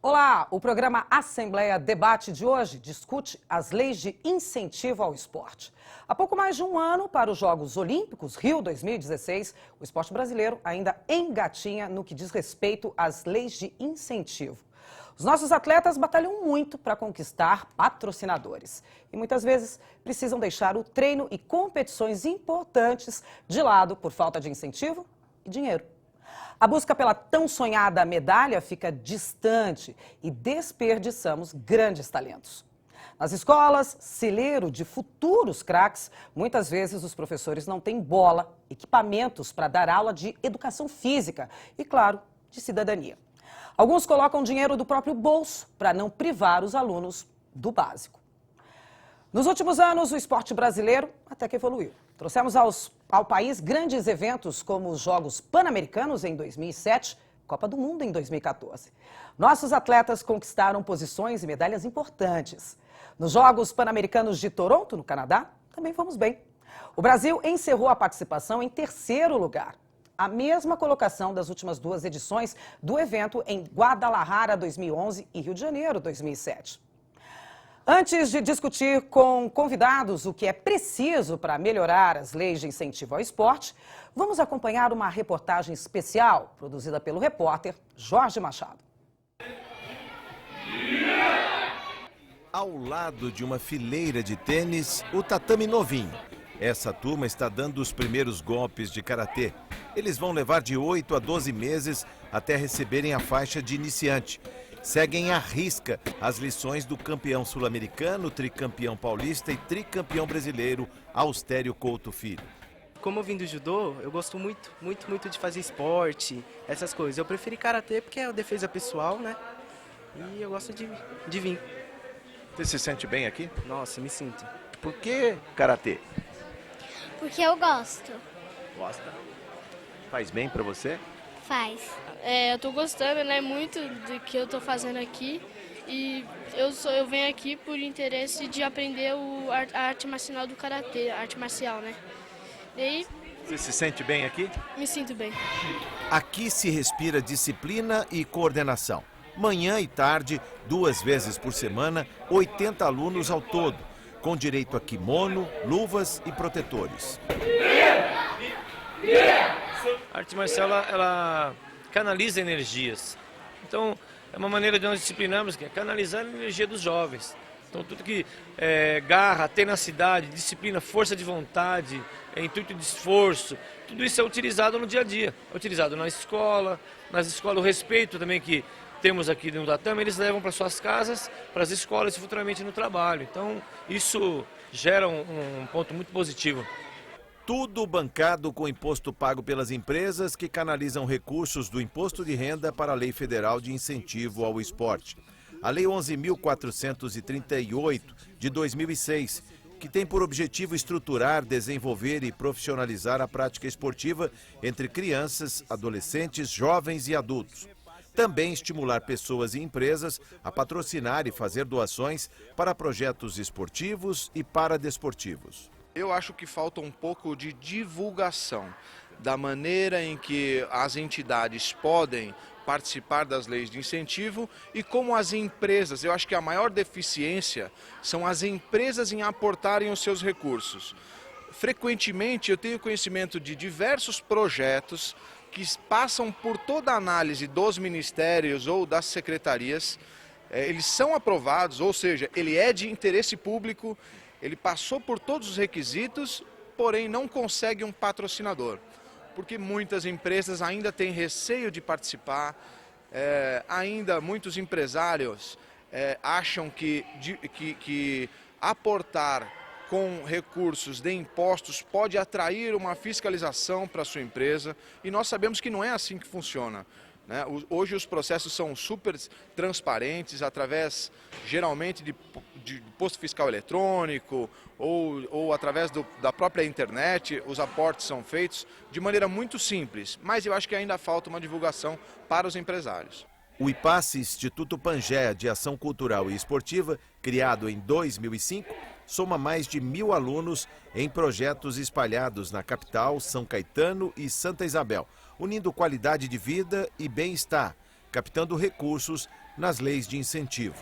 Olá, o programa Assembleia Debate de hoje discute as leis de incentivo ao esporte. Há pouco mais de um ano para os Jogos Olímpicos Rio 2016, o esporte brasileiro ainda engatinha no que diz respeito às leis de incentivo. Os nossos atletas batalham muito para conquistar patrocinadores e muitas vezes precisam deixar o treino e competições importantes de lado por falta de incentivo e dinheiro. A busca pela tão sonhada medalha fica distante e desperdiçamos grandes talentos. Nas escolas, celeiro de futuros craques, muitas vezes os professores não têm bola, equipamentos para dar aula de educação física e, claro, de cidadania. Alguns colocam dinheiro do próprio bolso para não privar os alunos do básico. Nos últimos anos, o esporte brasileiro até que evoluiu. Trouxemos ao país grandes eventos como os Jogos Pan-Americanos em 2007, Copa do Mundo em 2014. Nossos atletas conquistaram posições e medalhas importantes. Nos Jogos Pan-Americanos de Toronto, no Canadá, também fomos bem. O Brasil encerrou a participação em terceiro lugar. A mesma colocação das últimas duas edições do evento em Guadalajara 2011 e Rio de Janeiro 2007. Antes de discutir com convidados o que é preciso para melhorar as leis de incentivo ao esporte, vamos acompanhar uma reportagem especial produzida pelo repórter Jorge Machado. Ao lado de uma fileira de tênis, o tatame novinho. Essa turma está dando os primeiros golpes de karatê. Eles vão levar de 8 a 12 meses até receberem a faixa de iniciante. Seguem à risca as lições do campeão sul-americano, tricampeão paulista e tricampeão brasileiro, Austério Couto Filho. Como eu vim do judô, eu gosto muito de fazer esporte, essas coisas. Eu preferi karatê porque é a defesa pessoal, né? E eu gosto de vir. Você se sente bem aqui? Nossa, me sinto. Por que karatê? Porque eu gosto. Gosta? Faz bem pra você? Faz. Eu tô gostando, né, muito do que eu tô fazendo aqui e eu venho aqui por interesse de aprender a arte marcial do karatê, a arte marcial, né? E Você se sente bem aqui? me sinto bem. Aqui se respira disciplina e coordenação. Manhã e tarde, 2 vezes por semana, 80 alunos ao todo, com direito a kimono, luvas e protetores. A arte marcial, ela canaliza energias. Então, é uma maneira de nós disciplinarmos, que é canalizar a energia dos jovens. Então, tudo que é garra, tenacidade, disciplina, força de vontade, intuito de esforço, tudo isso é utilizado no dia a dia. É utilizado na escola, nas escolas, o respeito também que temos aqui no tatame, eles levam para suas casas, para as escolas e futuramente no trabalho. Então, isso gera um ponto muito positivo. Tudo bancado com imposto pago pelas empresas que canalizam recursos do imposto de renda para a Lei Federal de Incentivo ao Esporte. A Lei 11.438, de 2006, que tem por objetivo estruturar, desenvolver e profissionalizar a prática esportiva entre crianças, adolescentes, jovens e adultos. Também estimular pessoas e empresas a patrocinar e fazer doações para projetos esportivos e paradesportivos. Eu acho que falta um pouco de divulgação da maneira em que as entidades podem participar das leis de incentivo e como as empresas, eu acho que a maior deficiência são as empresas em aportarem os seus recursos. Frequentemente eu tenho conhecimento de diversos projetos que passam por toda a análise dos ministérios ou das secretarias, eles são aprovados, ou seja, ele é de interesse público, ele passou por todos os requisitos, porém não consegue um patrocinador, porque muitas empresas ainda têm receio de participar, ainda muitos empresários acham que aportar com recursos de impostos pode atrair uma fiscalização para a sua empresa e nós sabemos que não é assim que funciona. Hoje os processos são super transparentes, através geralmente de imposto fiscal eletrônico ou através da própria internet, os aportes são feitos de maneira muito simples, mas eu acho que ainda falta uma divulgação para os empresários. O IPASSE, Instituto Pangeia de Ação Cultural e Esportiva, criado em 2005, soma mais de 1.000 alunos em projetos espalhados na capital, São Caetano e Santa Isabel, unindo qualidade de vida e bem-estar, captando recursos nas leis de incentivo.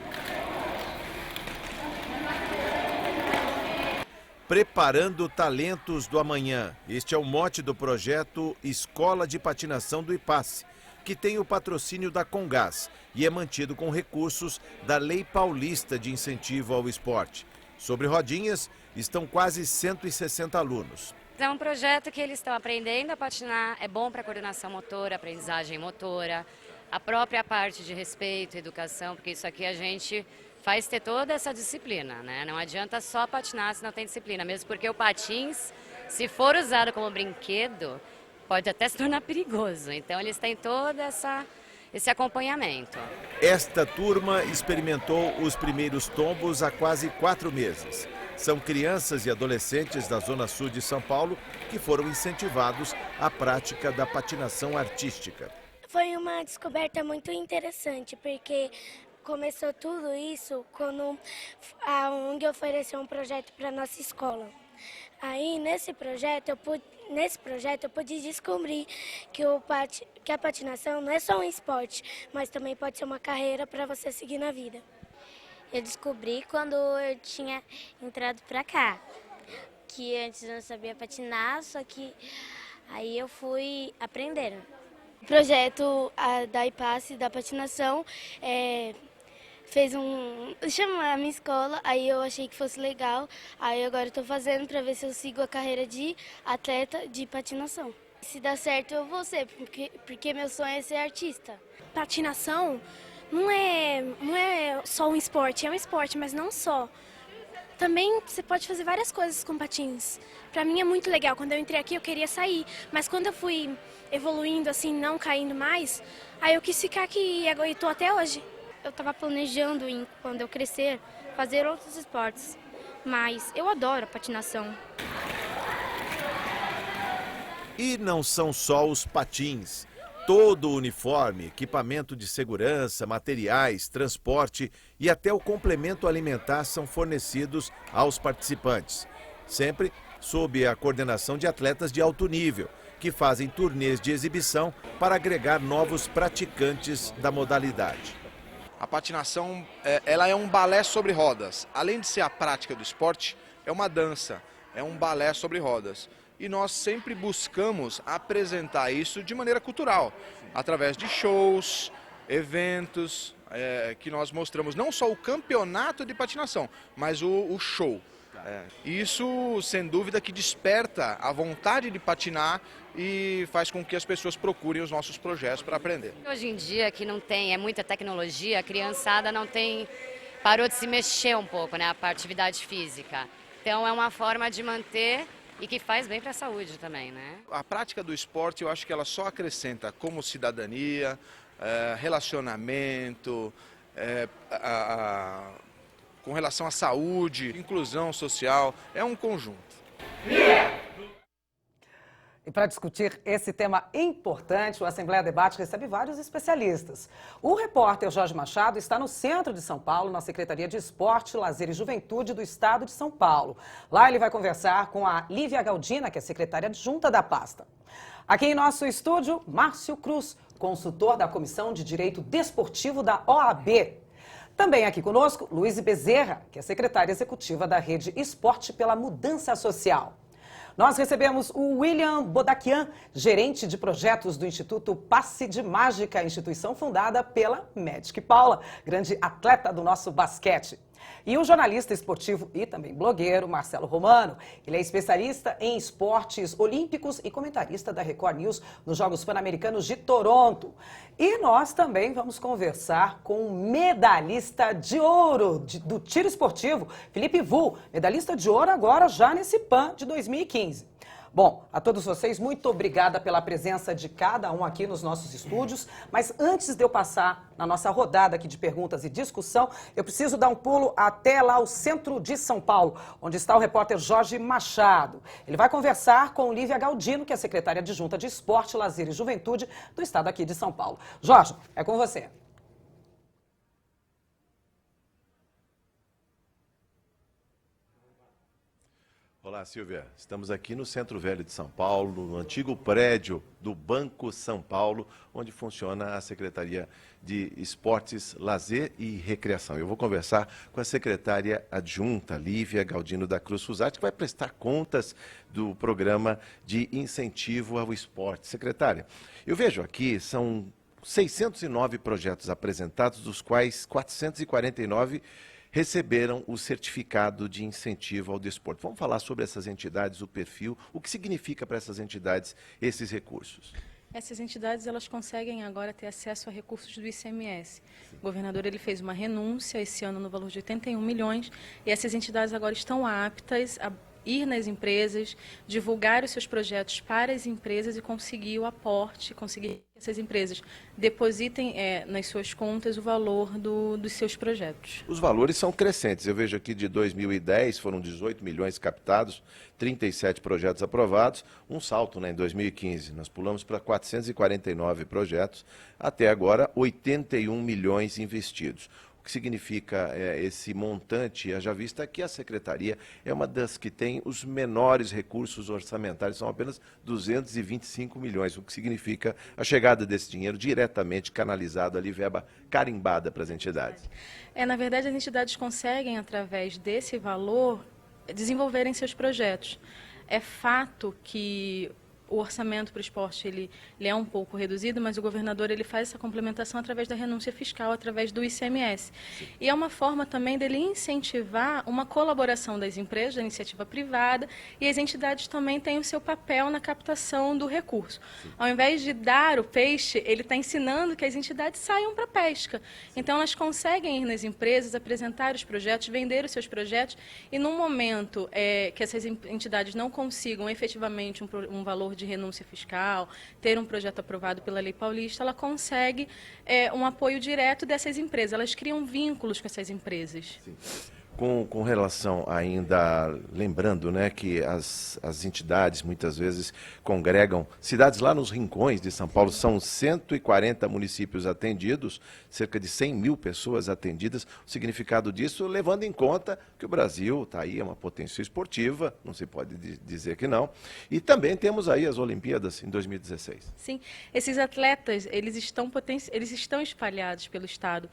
Preparando talentos do amanhã. Este é o mote do projeto Escola de Patinação do IPASSE, que tem o patrocínio da Congás e é mantido com recursos da Lei Paulista de Incentivo ao Esporte. Sobre rodinhas, estão quase 160 alunos. É um projeto que eles estão aprendendo a patinar, é bom para a coordenação motora, aprendizagem motora, a própria parte de respeito, educação, porque isso aqui a gente faz ter toda essa disciplina, né? Não adianta só patinar se não tem disciplina, mesmo porque o patins, se for usado como brinquedo, pode até se tornar perigoso. Então eles têm todo esse acompanhamento. Esta turma experimentou os primeiros tombos há quase 4 meses. São crianças e adolescentes da Zona Sul de São Paulo que foram incentivados à prática da patinação artística. Foi uma descoberta muito interessante, porque começou tudo isso quando a ONG ofereceu um projeto para a nossa escola. Aí, nesse projeto, eu pude descobrir que a patinação não é só um esporte, mas também pode ser uma carreira para você seguir na vida. Eu descobri quando eu tinha entrado pra cá, que antes eu não sabia patinar, só que aí eu fui aprendendo. O projeto da IPASSE, da patinação, chama a minha escola, aí eu achei que fosse legal, aí agora eu tô fazendo para ver se eu sigo a carreira de atleta de patinação. Se dá certo eu vou ser, porque meu sonho é ser artista. Patinação não é só um esporte, é um esporte, mas não só. Também você pode fazer várias coisas com patins. Para mim é muito legal, quando eu entrei aqui eu queria sair, mas quando eu fui evoluindo assim, não caindo mais, aí eu quis ficar aqui e agora estou até hoje. Eu estava planejando, quando eu crescer, fazer outros esportes, mas eu adoro a patinação. E não são só os patins. Todo o uniforme, equipamento de segurança, materiais, transporte e até o complemento alimentar são fornecidos aos participantes. Sempre sob a coordenação de atletas de alto nível, que fazem turnês de exibição para agregar novos praticantes da modalidade. A patinação ela é um balé sobre rodas. Além de ser a prática do esporte, é uma dança, é um balé sobre rodas. E nós sempre buscamos apresentar isso de maneira cultural, através de shows, eventos, que nós mostramos não só o campeonato de patinação, mas o show. Isso, sem dúvida, que desperta a vontade de patinar e faz com que as pessoas procurem os nossos projetos para aprender. Hoje em dia, que não tem, é muita tecnologia, a criançada parou de se mexer um pouco, né, a atividade física. Então é uma forma de manter e que faz bem para a saúde também, né? A prática do esporte, eu acho que ela só acrescenta como cidadania, relacionamento, com relação à saúde, inclusão social, é um conjunto. E para discutir esse tema importante, o Assembleia Debate recebe vários especialistas. O repórter Jorge Machado está no centro de São Paulo, na Secretaria de Esporte, Lazer e Juventude do Estado de São Paulo. Lá ele vai conversar com a Lívia Galdina, que é secretária adjunta da pasta. Aqui em nosso estúdio, Márcio Cruz, consultor da Comissão de Direito Desportivo da OAB. Também aqui conosco, Luiz Bezerra, que é secretária executiva da Rede Esporte pela Mudança Social. Nós recebemos o William Bodaquian, gerente de projetos do Instituto Passe de Mágica, instituição fundada pela Magic Paula, grande atleta do nosso basquete. E o jornalista esportivo e também blogueiro Marcelo Romano. Ele é especialista em esportes olímpicos e comentarista da Record News nos Jogos Pan-Americanos de Toronto. E nós também vamos conversar com o medalhista de ouro do tiro esportivo, Felipe Vu, medalhista de ouro agora já nesse PAN de 2015. Bom, a todos vocês, muito obrigada pela presença de cada um aqui nos nossos estúdios. Mas antes de eu passar na nossa rodada aqui de perguntas e discussão, eu preciso dar um pulo até lá o centro de São Paulo, onde está o repórter Jorge Machado. Ele vai conversar com Lívia Galdino, que é secretária adjunta de Esporte, Lazer e Juventude do estado aqui de São Paulo. Jorge, é com você. Olá, Silvia. Estamos aqui no Centro Velho de São Paulo, no antigo prédio do Banco São Paulo, onde funciona a Secretaria de Esportes, Lazer e Recreação. Eu vou conversar com a secretária adjunta, Lívia Galdino da Cruz Fusati, que vai prestar contas do programa de incentivo ao esporte. Secretária, eu vejo aqui, são 609 projetos apresentados, dos quais 449 receberam o certificado de incentivo ao desporto. Vamos falar sobre essas entidades, o perfil, o que significa para essas entidades esses recursos? Essas entidades, elas conseguem agora ter acesso a recursos do ICMS. O governador ele fez uma renúncia esse ano no valor de 81 milhões e essas entidades agora estão aptas a ir nas empresas, divulgar os seus projetos para as empresas e conseguir o aporte, conseguir que essas empresas depositem nas suas contas o valor dos seus projetos. Os valores são crescentes. Eu vejo aqui de 2010 foram 18 milhões captados, 37 projetos aprovados, um salto, né, em 2015. Nós pulamos para 449 projetos, até agora 81 milhões investidos. O que significa esse montante, haja vista que a Secretaria é uma das que tem os menores recursos orçamentários, são apenas 225 milhões, o que significa a chegada desse dinheiro diretamente canalizado ali, verba carimbada para as entidades. Na verdade, as entidades conseguem, através desse valor, desenvolverem seus projetos. É fato que o orçamento para o esporte ele é um pouco reduzido, mas o governador ele faz essa complementação através da renúncia fiscal, através do ICMS. Sim. E é uma forma também dele incentivar uma colaboração das empresas, da iniciativa privada, e as entidades também têm o seu papel na captação do recurso. Sim. Ao invés de dar o peixe, ele está ensinando que as entidades saiam para a pesca. Sim. Então, elas conseguem ir nas empresas, apresentar os projetos, vender os seus projetos, e num momento que essas entidades não consigam efetivamente um valor de renúncia fiscal, ter um projeto aprovado pela Lei Paulista, ela consegue um apoio direto dessas empresas. Elas criam vínculos com essas empresas. Sim. Com relação ainda, lembrando, né, que as entidades muitas vezes congregam cidades lá nos rincões de São Paulo, são 140 municípios atendidos, cerca de 100 mil pessoas atendidas. O significado disso, levando em conta que o Brasil está aí, é uma potência esportiva, não se pode dizer que não, e também temos aí as Olimpíadas em 2016. Sim, esses atletas, eles estão espalhados pelo estado.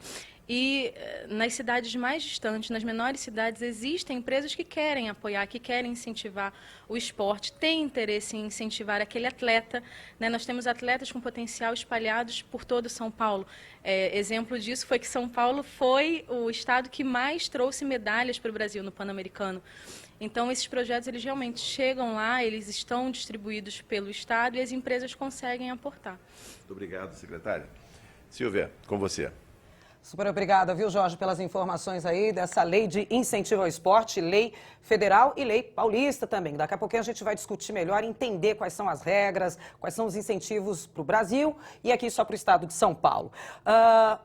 E nas cidades mais distantes, nas menores cidades, existem empresas que querem apoiar, que querem incentivar o esporte, têm interesse em incentivar aquele atleta, né? Nós temos atletas com potencial espalhados por todo São Paulo. Exemplo disso foi que São Paulo foi o estado que mais trouxe medalhas para o Brasil no Pan-Americano. Então, esses projetos eles realmente chegam lá, eles estão distribuídos pelo estado e as empresas conseguem aportar. Muito obrigado, secretária. Silvia, com você. Super obrigada, viu, Jorge, pelas informações aí dessa lei de incentivo ao esporte, lei federal e lei paulista também. Daqui a pouquinho a gente vai discutir melhor, entender quais são as regras, quais são os incentivos para o Brasil e aqui só para o estado de São Paulo.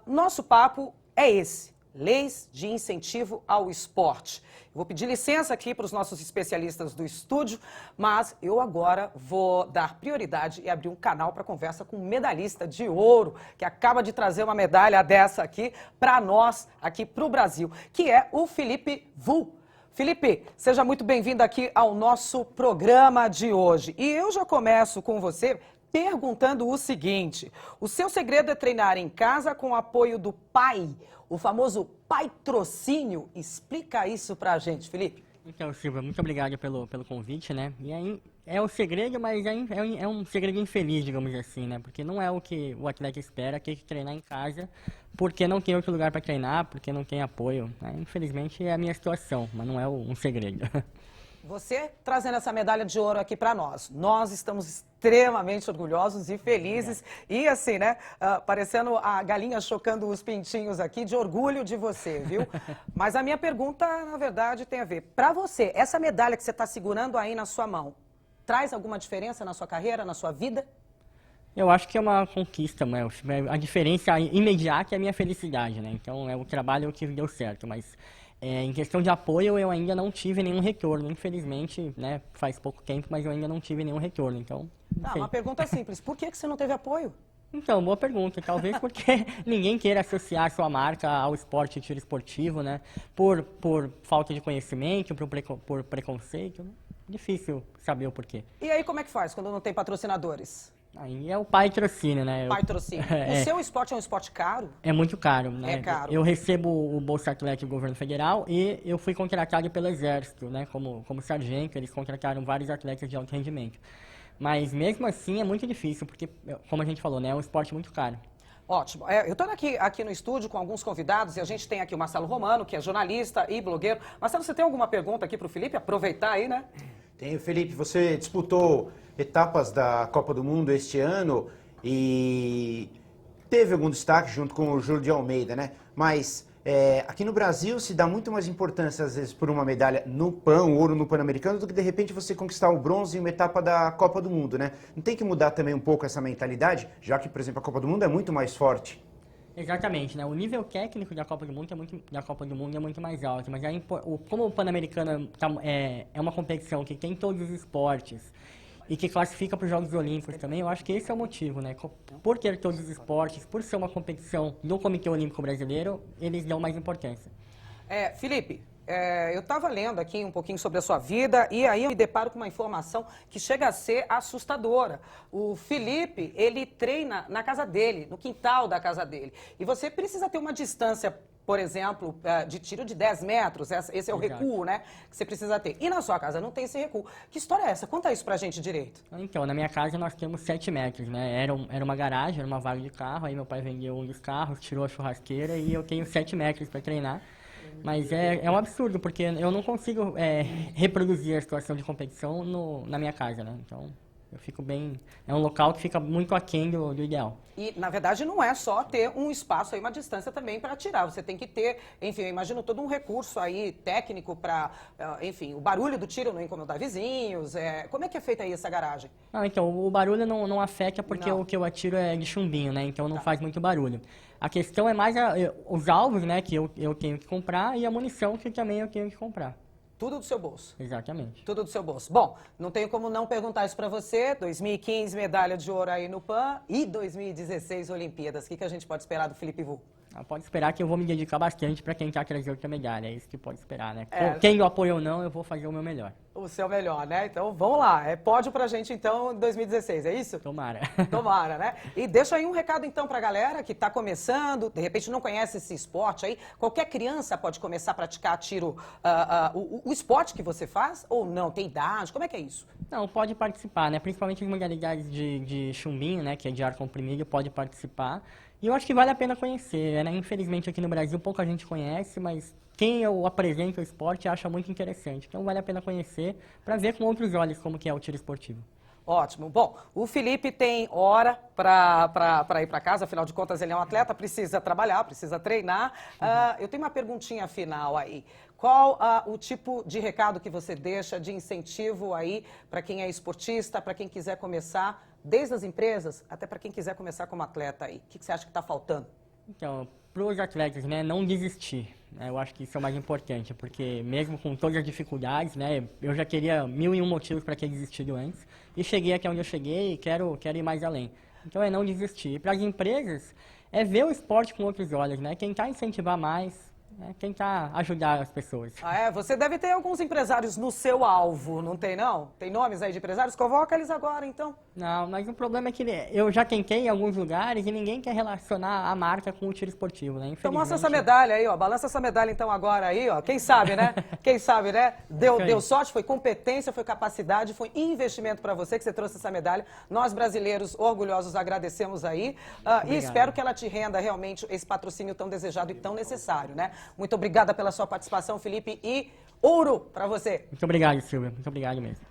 Nosso papo é esse, leis de incentivo ao esporte. Vou pedir licença aqui para os nossos especialistas do estúdio, mas eu agora vou dar prioridade e abrir um canal para conversa com um medalhista de ouro, que acaba de trazer uma medalha dessa aqui para nós, aqui para o Brasil, que é o Felipe Vu. Felipe, seja muito bem-vindo aqui ao nosso programa de hoje. E eu já começo com você perguntando o seguinte: o seu segredo é treinar em casa com o apoio do pai, o famoso patrocínio? Explica isso pra gente, Felipe. Então, Silvia, muito obrigado pelo convite, né? E aí, é o segredo, mas é um segredo infeliz, digamos assim, né? Porque não é o que o atleta espera, ter que treinar em casa, porque não tem outro lugar para treinar, porque não tem apoio, né? Infelizmente, é a minha situação, mas não é um segredo. Você trazendo essa medalha de ouro aqui para nós. Nós estamos extremamente orgulhosos e felizes. E assim, né? Parecendo a galinha chocando os pintinhos aqui, de orgulho de você, viu? Mas a minha pergunta, na verdade, tem a ver. Para você, essa medalha que você está segurando aí na sua mão, traz alguma diferença na sua carreira, na sua vida? Eu acho que é uma conquista, né? A diferença imediata é a minha felicidade, né? Então, é o trabalho que deu certo, mas... em questão de apoio, eu ainda não tive nenhum retorno. Infelizmente, né, faz pouco tempo, mas eu ainda não tive nenhum retorno. Então, uma pergunta simples. Por que você não teve apoio? Então, boa pergunta. Talvez porque ninguém queira associar sua marca ao esporte, tiro esportivo, né? Por falta de conhecimento, por preconceito, né? difícil saber o porquê. E aí como é que faz quando não tem patrocinadores? Aí é o patrocínio, né? Patrocínio. O seu esporte é um esporte caro? É muito caro, né? É caro. Eu recebo o Bolsa Atleta do governo federal e eu fui contratado pelo Exército, né? Como sargento, eles contrataram vários atletas de alto rendimento. Mas mesmo assim é muito difícil, porque, como a gente falou, né? É um esporte muito caro. Ótimo. Eu estou aqui no estúdio com alguns convidados e a gente tem aqui o Marcelo Romano, que é jornalista e blogueiro. Marcelo, você tem alguma pergunta aqui para o Felipe? Aproveitar aí, né? Tenho, Felipe. Você disputou etapas da Copa do Mundo este ano e teve algum destaque junto com o Júlio de Almeida, né? Mas aqui no Brasil se dá muito mais importância, às vezes, por uma medalha no PAN, ouro no Pan-Americano, do que, de repente, você conquistar o bronze em uma etapa da Copa do Mundo, né? Não tem que mudar também um pouco essa mentalidade, já que, por exemplo, a Copa do Mundo é muito mais forte? Exatamente, né? O nível técnico da Copa do Mundo é muito mais alto, mas como o Pan-Americano é uma competição que tem todos os esportes e que classifica para os Jogos Olímpicos também, eu acho que esse é o motivo, né? Por ter todos os esportes, por ser uma competição do Comitê Olímpico Brasileiro, eles dão mais importância. Felipe, eu estava lendo aqui um pouquinho sobre a sua vida e aí eu me deparo com uma informação que chega a ser assustadora. O Felipe, ele treina na casa dele, no quintal da casa dele. E você precisa ter uma distância, por exemplo, de tiro de 10 metros. Esse é o recuo, né? Que você precisa ter. E na sua casa não tem esse recuo. Que história é essa? Conta isso pra gente direito. Então, na minha casa nós temos 7 metros, né? Era uma garagem, era uma vaga de carro. Aí meu pai vendeu um dos carros, tirou a churrasqueira e eu tenho 7 metros para treinar. Mas é um absurdo, porque eu não consigo reproduzir a situação de competição na minha casa, né? Então, eu fico bem... É um local que fica muito aquém do ideal. E, na verdade, não é só ter um espaço aí, uma distância também para atirar. Você tem que ter, enfim, eu imagino todo um recurso aí técnico para, enfim, o barulho do tiro não incomodar vizinhos. Como é que é feita aí essa garagem? Então, o barulho não afeta porque o que eu atiro é de chumbinho, né? Então não faz muito barulho. A questão é mais os alvos, né, que eu tenho que comprar e a munição que também eu tenho que comprar. Tudo do seu bolso? Exatamente. Tudo do seu bolso. Bom, não tenho como não perguntar isso para você. 2015, medalha de ouro aí no PAN e 2016, Olimpíadas. O que a gente pode esperar do Felipe Vu? Pode esperar que eu vou me dedicar bastante para tentar trazer outra medalha. É isso que pode esperar, né? Quem eu apoio ou não, eu vou fazer o meu melhor. O seu melhor, né? Então, vamos lá. Pódio pra gente, então, em 2016, é isso? Tomara. Tomara, né? E deixa aí um recado, então, pra galera que tá começando, de repente não conhece esse esporte aí. Qualquer criança pode começar a praticar tiro, o esporte que você faz? Ou não? Tem idade? Como é que é isso? Não, pode participar, né? Principalmente as modalidades de chumbinho, né? Que é de ar comprimido, pode participar. E eu acho que vale a pena conhecer, né? Infelizmente aqui no Brasil pouca gente conhece, mas quem eu apresento o esporte acha muito interessante. Então vale a pena conhecer para ver com outros olhos como que é o tiro esportivo. Ótimo. Bom, o Felipe tem hora para ir para casa, afinal de contas ele é um atleta, precisa trabalhar, precisa treinar. Eu tenho uma perguntinha final aí. Qual o tipo de recado que você deixa de incentivo aí para quem é esportista, para quem quiser começar, desde as empresas até para quem quiser começar como atleta aí? O que você acha que está faltando? Então, para os atletas, né, não desistir. Né, eu acho que isso é o mais importante, porque mesmo com todas as dificuldades, né, eu já queria 1001 motivos para ter desistido antes, e cheguei aqui onde eu cheguei e quero ir mais além. Então é não desistir. Para as empresas, é ver o esporte com outros olhos, né, tentar incentivar mais, tentar ajudar as pessoas. Você deve ter alguns empresários no seu alvo, não tem não? Tem nomes aí de empresários? Convoca eles agora, então. Não, mas o problema é que eu já tentei em alguns lugares e ninguém quer relacionar a marca com o tiro esportivo, né? Então mostra essa medalha aí, ó. Balança essa medalha então agora aí, ó. Quem sabe, né? Quem sabe, né? Deu sorte, foi competência, foi capacidade, foi investimento para você que você trouxe essa medalha. Nós brasileiros orgulhosos agradecemos aí e espero que ela te renda realmente esse patrocínio tão desejado e tão necessário, né? Muito obrigada pela sua participação, Felipe, e ouro para você. Muito obrigado, Silvia. Muito obrigado mesmo.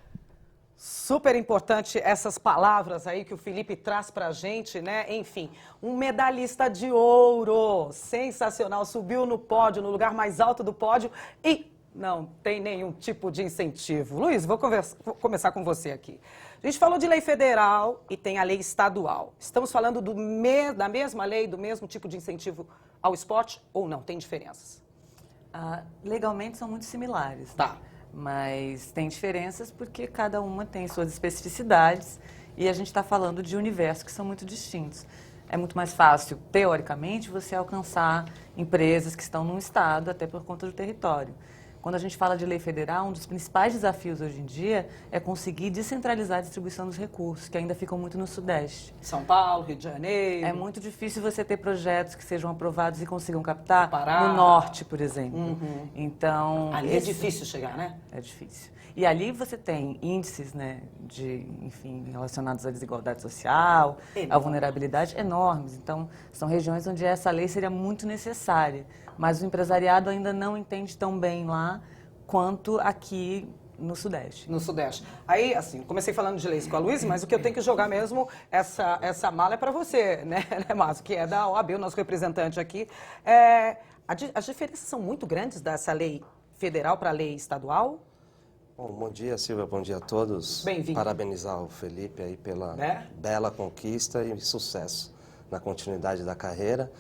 Super importante essas palavras aí que o Felipe traz pra gente, né? Enfim, um medalhista de ouro, sensacional, subiu no pódio, no lugar mais alto do pódio e não tem nenhum tipo de incentivo. Luiz, vou começar com você aqui. A gente falou de lei federal e tem a lei estadual. Estamos falando da mesma lei, do mesmo tipo de incentivo ao esporte ou não? Tem diferenças? Legalmente são muito similares. Tá. Né? Mas tem diferenças porque cada uma tem suas especificidades e a gente está falando de universos que são muito distintos. É muito mais fácil, teoricamente, você alcançar empresas que estão num estado, até por conta do território. Quando a gente fala de lei federal, um dos principais desafios hoje em dia é conseguir descentralizar a distribuição dos recursos, que ainda ficam muito no Sudeste. São Paulo, Rio de Janeiro. É muito difícil você ter projetos que sejam aprovados e consigam captar Pará. no Norte, por exemplo. Então, Ali é difícil chegar, né? É difícil. E ali você tem índices, né, enfim, relacionados à desigualdade social, à vulnerabilidade, enormes. Então, são regiões onde essa lei seria muito necessária. Mas o empresariado ainda não entende tão bem lá quanto aqui no Sudeste. No Sudeste. Aí, assim, comecei falando de leis com a Luísa, mas o que eu tenho que jogar mesmo, essa mala é para você, né, Márcio, que é da OAB, o nosso representante aqui. As diferenças são muito grandes dessa lei federal para a lei estadual? Bom dia, Silvia, bom dia a todos. Bem-vindo. Parabenizar o Felipe aí pela bela conquista e sucesso na continuidade da carreira.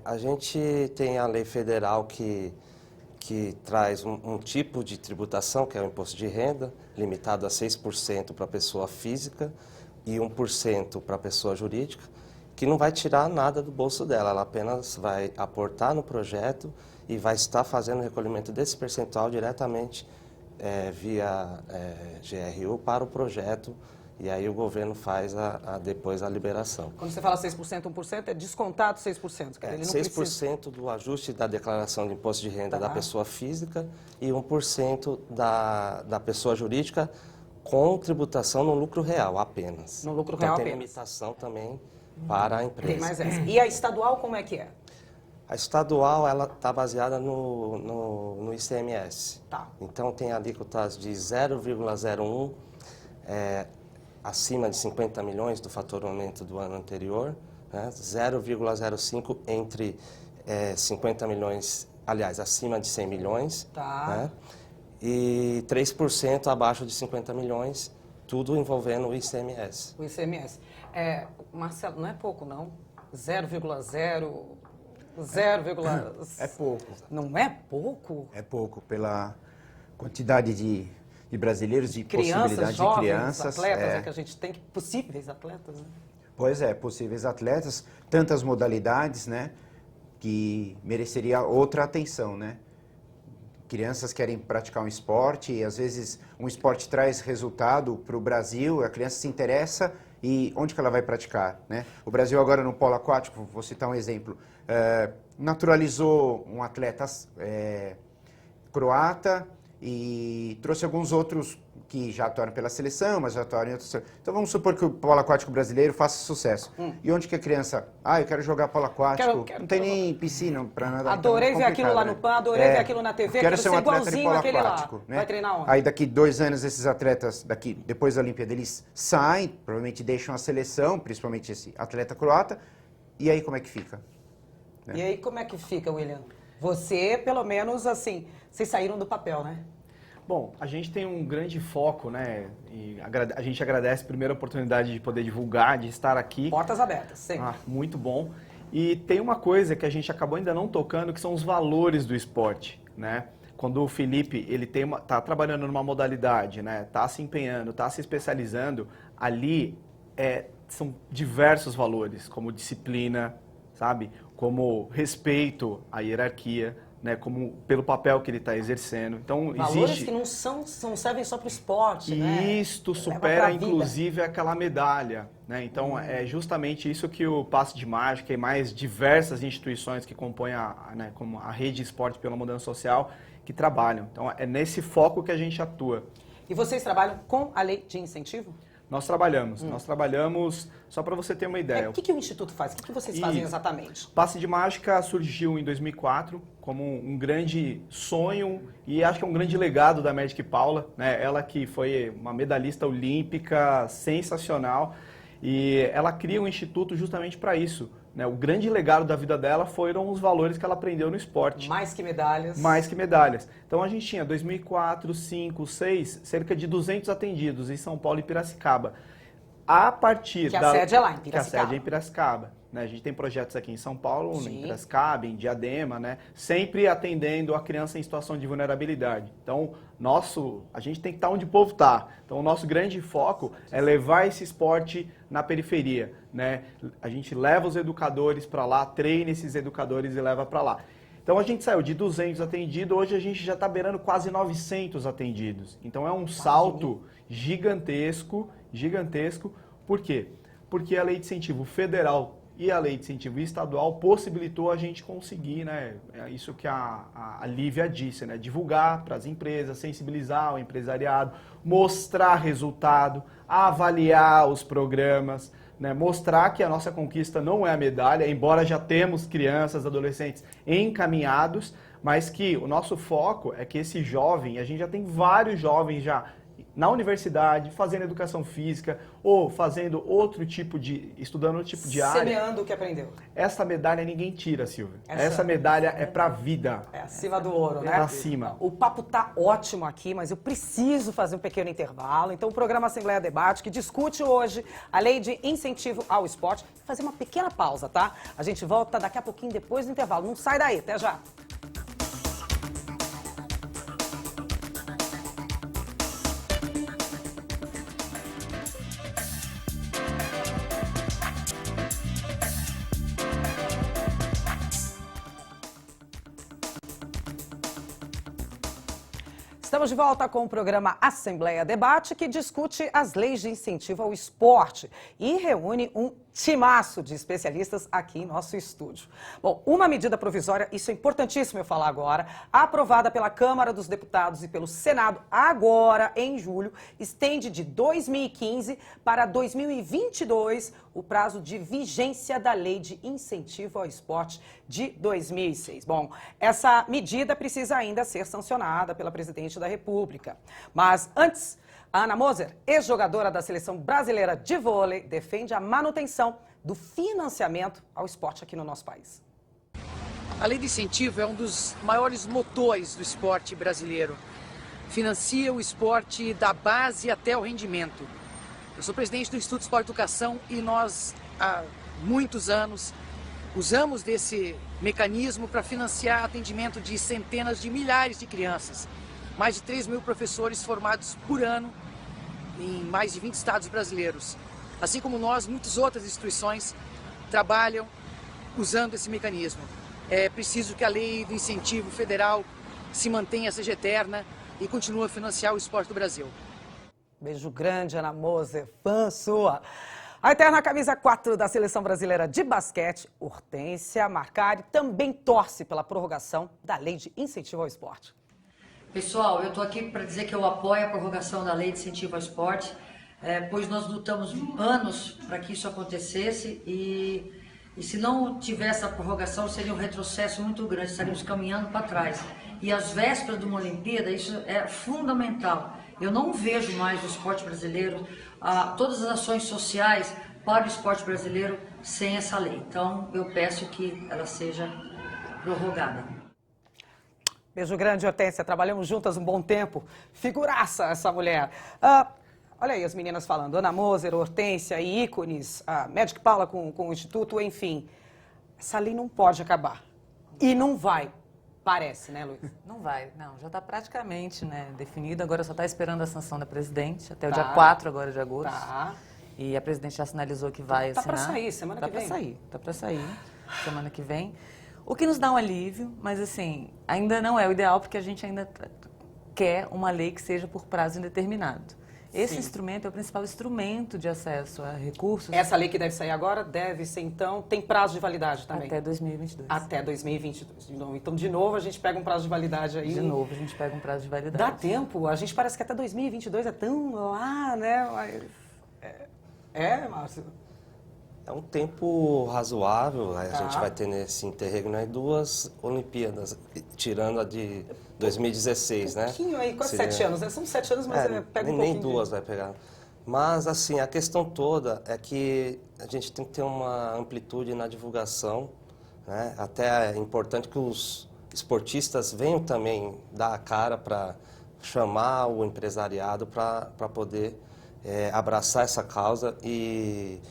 A gente tem a lei federal que traz um tipo de tributação, que é o imposto de renda, limitado a 6% para a pessoa física e 1% para a pessoa jurídica, que não vai tirar nada do bolso dela, ela apenas vai aportar no projeto e vai estar fazendo o recolhimento desse percentual diretamente via GRU para o projeto, e aí o governo faz depois a liberação. Quando você fala 6%, 1%, é descontado 6%. Ele não 6% precisa... do ajuste da declaração de imposto de renda da pessoa física e 1% da pessoa jurídica com tributação no lucro real apenas. No lucro então, real tem apenas. limitação também para a empresa. Tem mais essa. E a estadual como é que é? A estadual, ela está baseada no ICMS. Tá. Então, tem alíquotas de 0,01 acima de 50 milhões do faturamento do ano anterior, né? 0,05 entre 50 milhões, aliás, acima de 100 milhões. Tá. Né? E 3% abaixo de 50 milhões, tudo envolvendo o ICMS. O ICMS. Marcelo, não é pouco, não? 0,0... É pouco. Não é pouco? É pouco, pela quantidade de brasileiros, de Crianças, possibilidade jovens, de crianças. atletas, que a gente tem, possíveis atletas, né? Pois é, possíveis atletas, tantas modalidades, né, que mereceria outra atenção, né? Crianças querem praticar um esporte e, às vezes, um esporte traz resultado para o Brasil, a criança se interessa e onde que ela vai praticar, né? O Brasil agora no polo aquático, vou citar um exemplo, naturalizou um atleta croata e trouxe alguns outros que já atuaram pela seleção, mas já atuaram em outros... Então vamos supor que o polo aquático brasileiro faça sucesso. E onde que a criança... eu quero jogar polo aquático, não tem nem piscina para nada. Adorei ver aquilo lá no PAN, adorei ver aquilo na TV, quero ser um atleta de igualzinho polo aquele aquático, lá. né? Vai treinar onde? Aí daqui 2 anos esses atletas, depois da Olimpíada, eles saem, provavelmente deixam a seleção, principalmente esse atleta croata, e aí como é que fica? E aí como é que fica, William? Você, pelo menos, assim, vocês saíram do papel, né? Bom, a gente tem um grande foco, né? E a gente agradece a primeira oportunidade de poder divulgar, de estar aqui. Portas abertas, sim. Muito bom. E tem uma coisa que a gente acabou ainda não tocando, que são os valores do esporte, né? Quando o Felipe, ele tá trabalhando numa modalidade, né? Tá se empenhando, tá se especializando, ali são diversos valores, como disciplina, sabe? Como respeito à hierarquia, né, como pelo papel que ele está exercendo. Então, valores que não servem só para o esporte, né? Isto supera, inclusive, aquela medalha, né? Então, é justamente isso que o Passe de Mágica e mais diversas instituições que compõem como a Rede Esporte pela Mudança Social, que trabalham. Então, é nesse foco que a gente atua. E vocês trabalham com a lei de incentivo? Nós trabalhamos, só para você ter uma ideia. O que o Instituto faz? O que vocês fazem exatamente? Passe de Mágica surgiu em 2004 como um grande sonho e acho que é um grande legado da Magic Paula, né? Ela que foi uma medalhista olímpica sensacional e ela cria um instituto justamente para isso. Né? O grande legado da vida dela foram os valores que ela aprendeu no esporte. Mais que medalhas. Mais que medalhas. Então a gente tinha 2004, 2005, 2006, cerca de 200 atendidos em São Paulo e Piracicaba. A partir a sede é lá, em Piracicaba. Que a sede é em Piracicaba. Né? A gente tem projetos aqui em São Paulo, em Piracicaba, em Diadema, né? Sempre atendendo a criança em situação de vulnerabilidade. Então, a gente tem que estar onde o povo está. Então, o nosso grande foco é levar esse esporte na periferia. Né? A gente leva os educadores para lá, treina esses educadores e leva para lá. Então a gente saiu de 200 atendidos, hoje a gente já está beirando quase 900 atendidos. Então é um salto gigantesco, gigantesco. Por quê? Porque a lei de incentivo federal e a lei de incentivo estadual possibilitou a gente conseguir, né, é isso que a Lívia disse, né, divulgar para as empresas, sensibilizar o empresariado, mostrar resultado, avaliar os programas, né, mostrar que a nossa conquista não é a medalha, embora já temos crianças, adolescentes encaminhados, mas que o nosso foco é que esse jovem, a gente já tem vários jovens já na universidade, fazendo educação física ou fazendo outro tipo de, estudando outro tipo de área. Semeando o que aprendeu. Essa medalha ninguém tira, Silvia. Essa medalha é pra vida. É acima do ouro, né? É pra cima. O papo tá ótimo aqui, mas eu preciso fazer um pequeno intervalo. Então o programa Assembleia Debate, que discute hoje a lei de incentivo ao esporte, vou fazer uma pequena pausa, tá? A gente volta daqui a pouquinho depois do intervalo. Não sai daí, até já. Estamos de volta com o programa Assembleia Debate, que discute as leis de incentivo ao esporte e reúne um timaço de especialistas aqui em nosso estúdio. Bom, uma medida provisória, isso é importantíssimo eu falar agora, aprovada pela Câmara dos Deputados e pelo Senado agora em julho, estende de 2015 para 2022 o prazo de vigência da Lei de Incentivo ao Esporte de 2006. Bom, essa medida precisa ainda ser sancionada pela Presidente da República. Mas antes, a Ana Moser, ex-jogadora da Seleção Brasileira de Vôlei, defende a manutenção do financiamento ao esporte aqui no nosso país. A lei de incentivo é um dos maiores motores do esporte brasileiro. Financia o esporte da base até o rendimento. Eu sou presidente do Instituto Esporte e Educação e nós, há muitos anos, usamos desse mecanismo para financiar atendimento de centenas de milhares de crianças. Mais de 3 mil professores formados por ano em mais de 20 estados brasileiros. Assim como nós, muitas outras instituições trabalham usando esse mecanismo. É preciso que a lei do incentivo federal se mantenha, seja eterna e continue a financiar o esporte do Brasil. Beijo grande, Ana Moser, fã sua. A eterna camisa 4 da Seleção Brasileira de Basquete, Hortência Marcari, também torce pela prorrogação da Lei de Incentivo ao Esporte. Pessoal, eu estou aqui para dizer que eu apoio a prorrogação da Lei de Incentivo ao Esporte, pois nós lutamos anos para que isso acontecesse e se não tivesse a prorrogação seria um retrocesso muito grande, estaríamos caminhando para trás. E às vésperas de uma Olimpíada, isso é fundamental. Eu não vejo mais o esporte brasileiro, todas as ações sociais para o esporte brasileiro sem essa lei. Então, eu peço que ela seja prorrogada. Beijo grande, Hortência. Trabalhamos juntas um bom tempo. Figuraça essa mulher. Olha aí as meninas falando. Ana Moser, Hortência e ícones. A Magic Paula com o Instituto, enfim. Essa lei não pode acabar. E não vai. Parece, né, Luiz? Não vai, não. Já está praticamente, né, definido. Agora só está esperando a sanção da presidente. Até o dia 4 agora de agosto. Tá. E a presidente já sinalizou que vai assinar. Tá para sair semana que vem. Tá para sair semana que vem. O que nos dá um alívio, mas assim, ainda não é o ideal, porque a gente ainda quer uma lei que seja por prazo indeterminado. Esse instrumento é o principal instrumento de acesso a recursos. Essa lei que deve sair agora deve ser, então, tem prazo de validade também? Até 2022. Até 2022. Então, de novo, a gente pega um prazo de validade aí. De novo, a gente pega um prazo de validade. Dá tempo? A gente parece que até 2022 é tão lá, né? Mas... Márcio? É um tempo razoável, a gente vai ter nesse interregno aí 2 Olimpíadas, tirando a de 2016, né? Um pouquinho aí, quase 7 anos, né? São 7 anos, mas pega um pouquinho. Nem 2 vai pegar. Mas, assim, a questão toda é que a gente tem que ter uma amplitude na divulgação, né? Até é importante que os esportistas venham também dar a cara para chamar o empresariado para poder abraçar essa causa e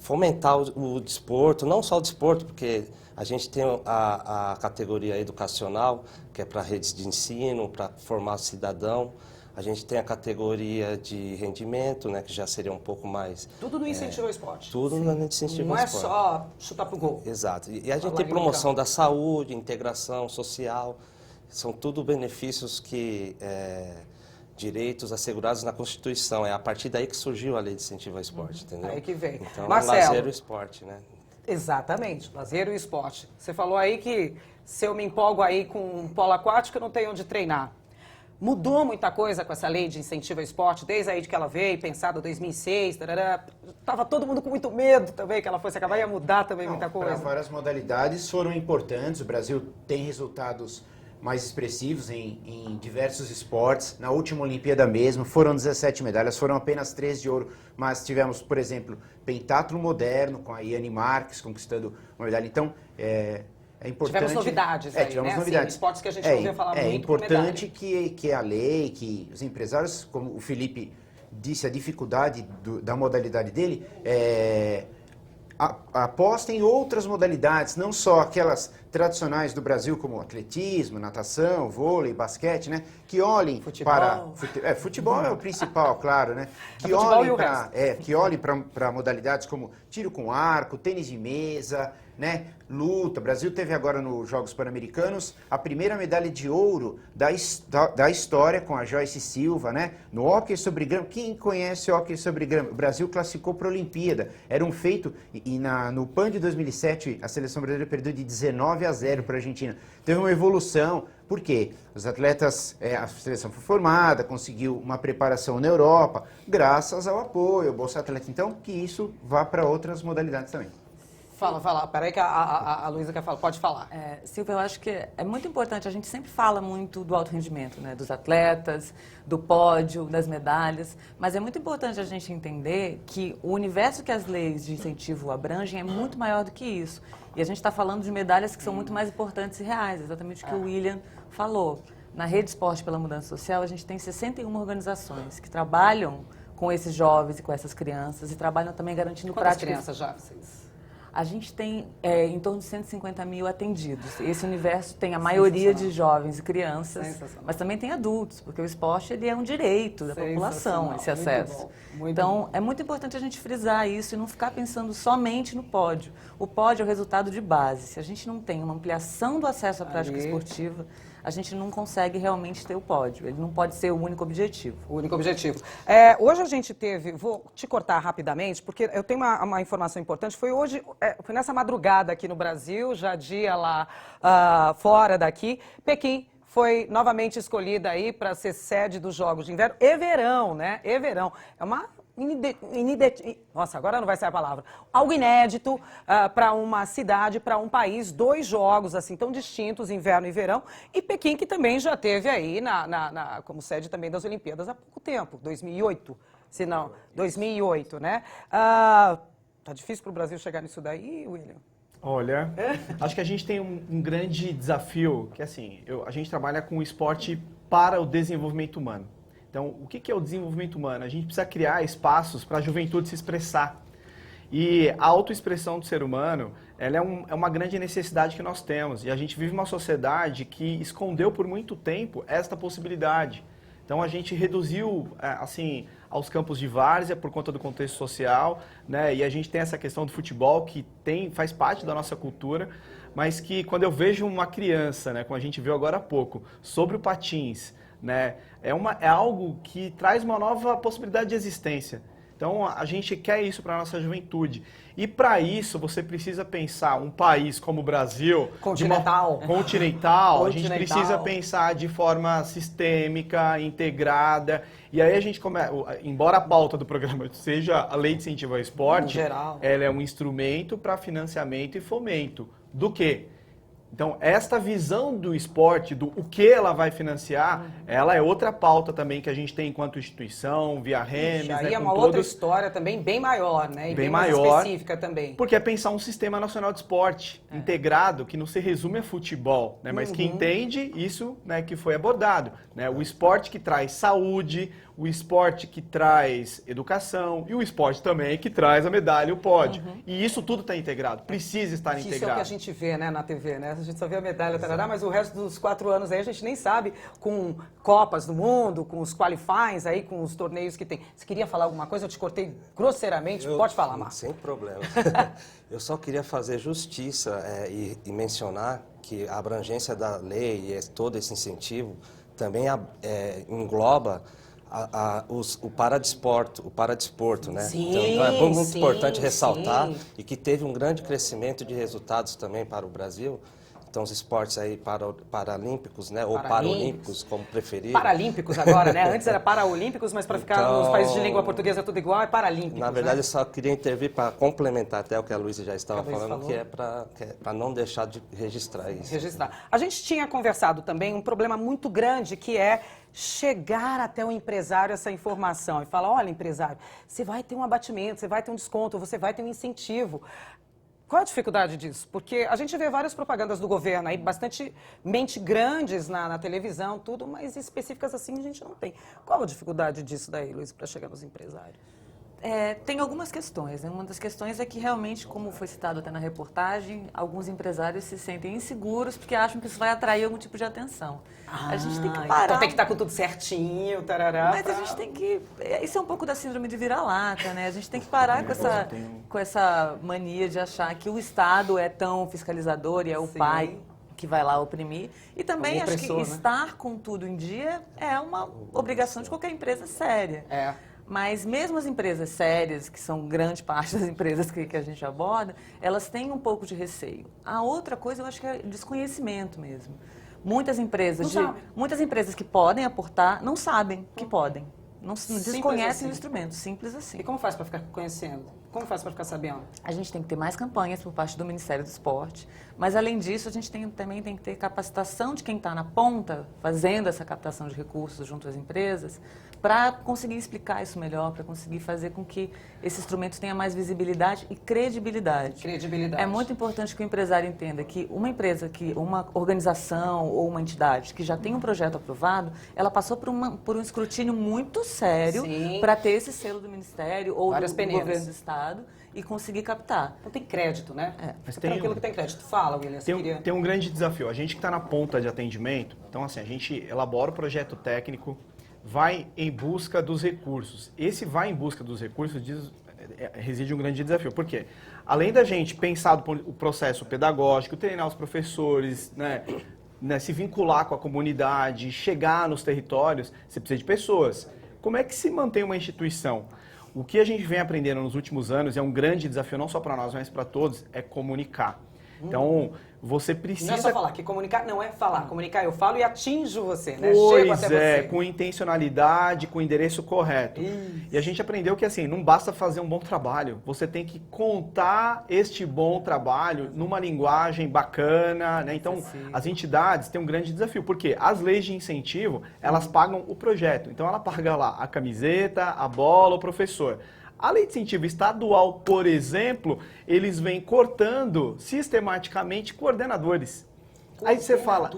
fomentar o desporto, não só o desporto, porque a gente tem a categoria educacional, que é para redes de ensino, para formar cidadão. A gente tem a categoria de rendimento, né, que já seria um pouco mais... Tudo no incentivo ao esporte. Tudo no incentivo ao esporte. Não é só chutar pro gol. Exato. E a gente tem promoção da saúde, integração social, são tudo benefícios que... direitos assegurados na Constituição. É a partir daí que surgiu a Lei de Incentivo ao Esporte, entendeu? Aí que vem. Então, Marcelo, lazer e esporte, né? Exatamente, lazer e esporte. Você falou aí que se eu me empolgo aí com um polo aquático, eu não tenho onde treinar. Mudou muita coisa com essa lei de incentivo ao esporte, desde aí que ela veio, pensada em 2006, estava todo mundo com muito medo também que ela fosse acabar, ia mudar também muita coisa. Várias modalidades foram importantes, o Brasil tem resultados mais expressivos em diversos esportes. Na última Olimpíada mesmo, foram 17 medalhas, foram apenas 3 de ouro, mas tivemos, por exemplo, pentatlo moderno, com a Iane Marques conquistando uma medalha. Então, é importante... Tivemos novidades aí, tivemos né? novidades. Assim, esportes que a gente não ouvia falar muito. É importante que a lei, que os empresários, como o Felipe disse, a dificuldade da modalidade dele, apostem em outras modalidades, não só aquelas tradicionais do Brasil, como atletismo, natação, vôlei, basquete, né? Que olhem para... Futebol é o principal, claro, né? Que olhem para modalidades como tiro com arco, tênis de mesa, né? Luta. O Brasil teve agora nos Jogos Pan-Americanos a primeira medalha de ouro da história com a Joyce Silva, né? No hóquei sobre grama. Quem conhece hóquei sobre grama? O Brasil classificou para a Olimpíada. Era um feito, no PAN de 2007, a seleção brasileira perdeu de 19-0 para a Argentina. Teve uma evolução. Por quê? Os atletas, a seleção foi formada, conseguiu uma preparação na Europa, graças ao apoio, ao Bolsa Atleta. Então, que isso vá para outras modalidades também. Fala. Peraí que a Luísa quer falar. Pode falar. Silvia, eu acho que é muito importante. A gente sempre fala muito do alto rendimento, né? Dos atletas, do pódio, das medalhas. Mas é muito importante a gente entender que o universo que as leis de incentivo abrangem é muito maior do que isso. E a gente está falando de medalhas que são muito mais importantes e reais. Exatamente o que o William falou. Na Rede Esporte pela Mudança Social, a gente tem 61 organizações que trabalham com esses jovens e com essas crianças e trabalham também garantindo práticas. Quantas crianças já vocês? A gente tem em torno de 150 mil atendidos. Esse universo tem a maioria de jovens e crianças, mas também tem adultos, porque o esporte ele é um direito da população, esse acesso. Então, é muito importante a gente frisar isso e não ficar pensando somente no pódio. O pódio é o resultado de base. Se a gente não tem uma ampliação do acesso à prática esportiva, a gente não consegue realmente ter o pódio. Ele não pode ser o único objetivo. O único objetivo. Hoje a gente teve, vou te cortar rapidamente, porque eu tenho uma informação importante. Foi hoje, foi nessa madrugada aqui no Brasil, já dia lá fora daqui, Pequim foi novamente escolhida aí para ser sede dos Jogos de Inverno e Verão, né? E Verão. É uma... Nossa, agora não vai sair a palavra. Algo inédito para uma cidade, para um país, 2 jogos assim tão distintos, inverno e verão. E Pequim, que também já teve aí como sede também das Olimpíadas há pouco tempo, 2008, se não, 2008, né? Tá difícil para o Brasil chegar nisso daí, William? Olha, acho que a gente tem um grande desafio, que assim, a gente trabalha com o esporte para o desenvolvimento humano. Então, o que é o desenvolvimento humano? A gente precisa criar espaços para a juventude se expressar. E a autoexpressão do ser humano, ela é uma grande necessidade que nós temos. E a gente vive uma sociedade que escondeu por muito tempo esta possibilidade. Então, a gente reduziu, assim, aos campos de várzea por conta do contexto social, né? E a gente tem essa questão do futebol que faz parte da nossa cultura, mas que quando eu vejo uma criança, né, como a gente viu agora há pouco, sobre o patins, né, é algo que traz uma nova possibilidade de existência. Então, a gente quer isso para a nossa juventude. E para isso, você precisa pensar um país como o Brasil... Continental. Continental. A gente precisa pensar de forma sistêmica, integrada. E aí a gente começa... Embora a pauta do programa seja a Lei de Incentivo ao Esporte, ela é um instrumento para financiamento e fomento. Do quê? Então, esta visão do esporte, do o que ela vai financiar, ela é outra pauta também que a gente tem enquanto instituição, via REMES. Aí é uma outra história também bem maior, né? E bem mais específica também. Porque é pensar um sistema nacional de esporte integrado, que não se resume a futebol, né? Mas que entende isso, né, que foi abordado. Né? O esporte que traz saúde, o esporte que traz educação e o esporte também que traz a medalha e o pódio. E isso tudo está integrado, precisa estar integrado. Isso é o que a gente vê, né, na TV, né? a gente só vê a medalha, tarará, mas o resto dos 4 anos aí a gente nem sabe, com Copas do Mundo, com os qualifies aí, com os torneios que tem. Você queria falar alguma coisa? Eu te cortei grosseiramente, pode falar, Marcos. Sem problema. Eu só queria fazer justiça e mencionar que a abrangência da lei e todo esse incentivo também engloba o paradesporto, né? Sim, então é muito importante ressaltar sim. e que teve um grande crescimento de resultados também para o Brasil. Então, os esportes aí paralímpicos, né? Ou paralímpicos, como preferir. Paralímpicos agora, né? Antes era paraolímpicos, mas para ficar nos países de língua portuguesa tudo igual, é paralímpicos. Na verdade, né? eu só queria intervir para complementar até o que a Luísa já estava falando, que é para não deixar de registrar isso. A gente tinha conversado também um problema muito grande, que é chegar até o empresário essa informação e falar, olha, empresário, você vai ter um abatimento, você vai ter um desconto, você vai ter um incentivo. Qual a dificuldade disso? Porque a gente vê várias propagandas do governo aí, bastante mente grandes na televisão, tudo, mas específicas assim a gente não tem. Qual a dificuldade disso daí, Luiz, para chegar nos empresários? Tem algumas questões, né? Uma das questões é que realmente, como foi citado até na reportagem, alguns empresários se sentem inseguros porque acham que isso vai atrair algum tipo de atenção. A gente tem que parar. Então tem que estar com tudo certinho, tarará. Mas a gente tem que... Isso é um pouco da síndrome de vira-lata, né? A gente tem que parar com essa mania de achar que o Estado é tão fiscalizador e é o pai que vai lá oprimir. E também acho que estar com tudo em dia é uma obrigação de qualquer empresa séria. Mas mesmo as empresas sérias, que são grande parte das empresas que a gente aborda, elas têm um pouco de receio. A outra coisa eu acho que é desconhecimento mesmo. Muitas empresas que podem aportar não sabem que podem. Não desconhecem o instrumento, simples assim. E como faz para ficar conhecendo? Como faz para ficar sabendo? A gente tem que ter mais campanhas por parte do Ministério do Esporte, mas além disso a gente também tem que ter capacitação de quem está na ponta, fazendo essa captação de recursos junto às empresas, para conseguir explicar isso melhor, para conseguir fazer com que esse instrumento tenha mais visibilidade e credibilidade. É muito importante que o empresário entenda que uma organização ou uma entidade que já tem um projeto aprovado, ela passou por um escrutínio muito sério para ter esse selo do Ministério ou do governo do Estado e conseguir captar. Então tem crédito, né? Mas tranquilo que tem crédito. Fala, William. Tem um grande desafio. A gente que está na ponta de atendimento, então assim, a gente elabora o projeto técnico, vai em busca dos recursos. Esse vai em busca dos recursos reside um grande desafio. Por quê? Além da gente pensar o processo pedagógico, treinar os professores, se vincular com a comunidade, chegar nos territórios, você precisa de pessoas. Como é que se mantém uma instituição? O que a gente vem aprendendo nos últimos anos, é um grande desafio, não só para nós, mas para todos, é comunicar. Então, você precisa... Não é só falar, que comunicar não é falar. Comunicar, eu falo e atinjo você, né? Chego até você. Com intencionalidade, com o endereço correto. E a gente aprendeu que, assim, não basta fazer um bom trabalho. Você tem que contar este bom trabalho numa linguagem bacana, né? Então, as entidades têm um grande desafio. Porque as leis de incentivo, elas pagam o projeto. Então, ela paga lá a camiseta, a bola, o professor. A lei de incentivo estadual, por exemplo, eles vêm cortando sistematicamente coordenadores. Aí você fala,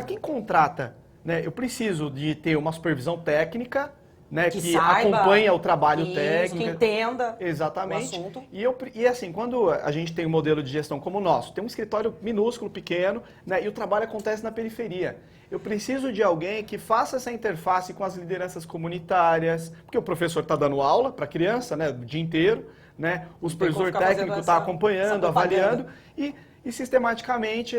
quem contrata? Né? Eu preciso de ter uma supervisão técnica, né, que acompanha o trabalho técnico. Que entenda exatamente. o assunto. E assim, quando a gente tem um modelo de gestão como o nosso, tem um escritório minúsculo, pequeno, né, e o trabalho acontece na periferia. Eu preciso de alguém que faça essa interface com as lideranças comunitárias, porque o professor está dando aula para a criança, né, o dia inteiro, né, o supervisor técnico está acompanhando, avaliando, e sistematicamente,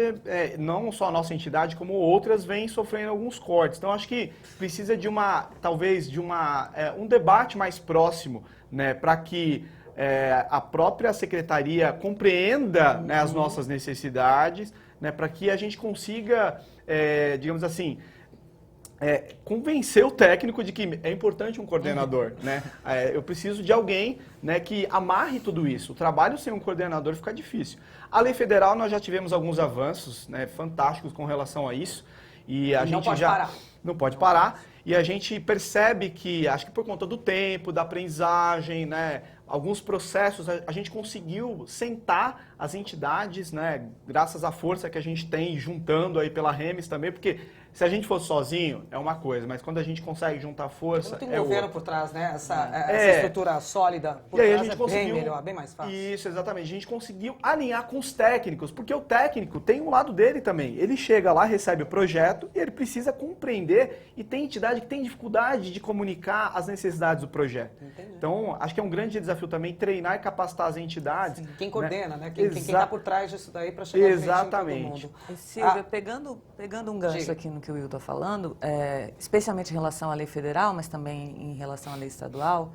não só a nossa entidade, como outras, vêm sofrendo alguns cortes. Então, acho que precisa de um debate mais próximo, né, para que a própria secretaria compreenda, né, as nossas necessidades, né, para que a gente consiga, digamos assim, convencer o técnico de que é importante um coordenador, né? Eu preciso de alguém, né, que amarre tudo isso. O trabalho sem um coordenador fica difícil. A lei federal, nós já tivemos alguns avanços, né, fantásticos com relação a isso. E a gente não pode parar. E a gente percebe que, acho que por conta do tempo, da aprendizagem, né, alguns processos, a gente conseguiu sentar as entidades, né, graças à força que a gente tem, juntando aí pela Remes também, porque Se a gente fosse sozinho, é uma coisa, mas quando a gente consegue juntar força, tem um é governo outra. por trás, né? Essa estrutura sólida por e aí trás a gente é conseguiu, bem melhor, bem mais fácil. Isso, exatamente. A gente conseguiu alinhar com os técnicos, porque o técnico tem um lado dele também. Ele chega lá, recebe o projeto e ele precisa compreender, e tem entidade que tem dificuldade de comunicar as necessidades do projeto. Entendi. Então, acho que é um grande desafio também treinar e capacitar as entidades. Sim, quem coordena, né? Quem está por trás disso daí para chegar Exatamente. em todo mundo. E, Silvia, pegando um gancho Diga. aqui no que o Will está falando, especialmente em relação à lei federal, mas também em relação à lei estadual,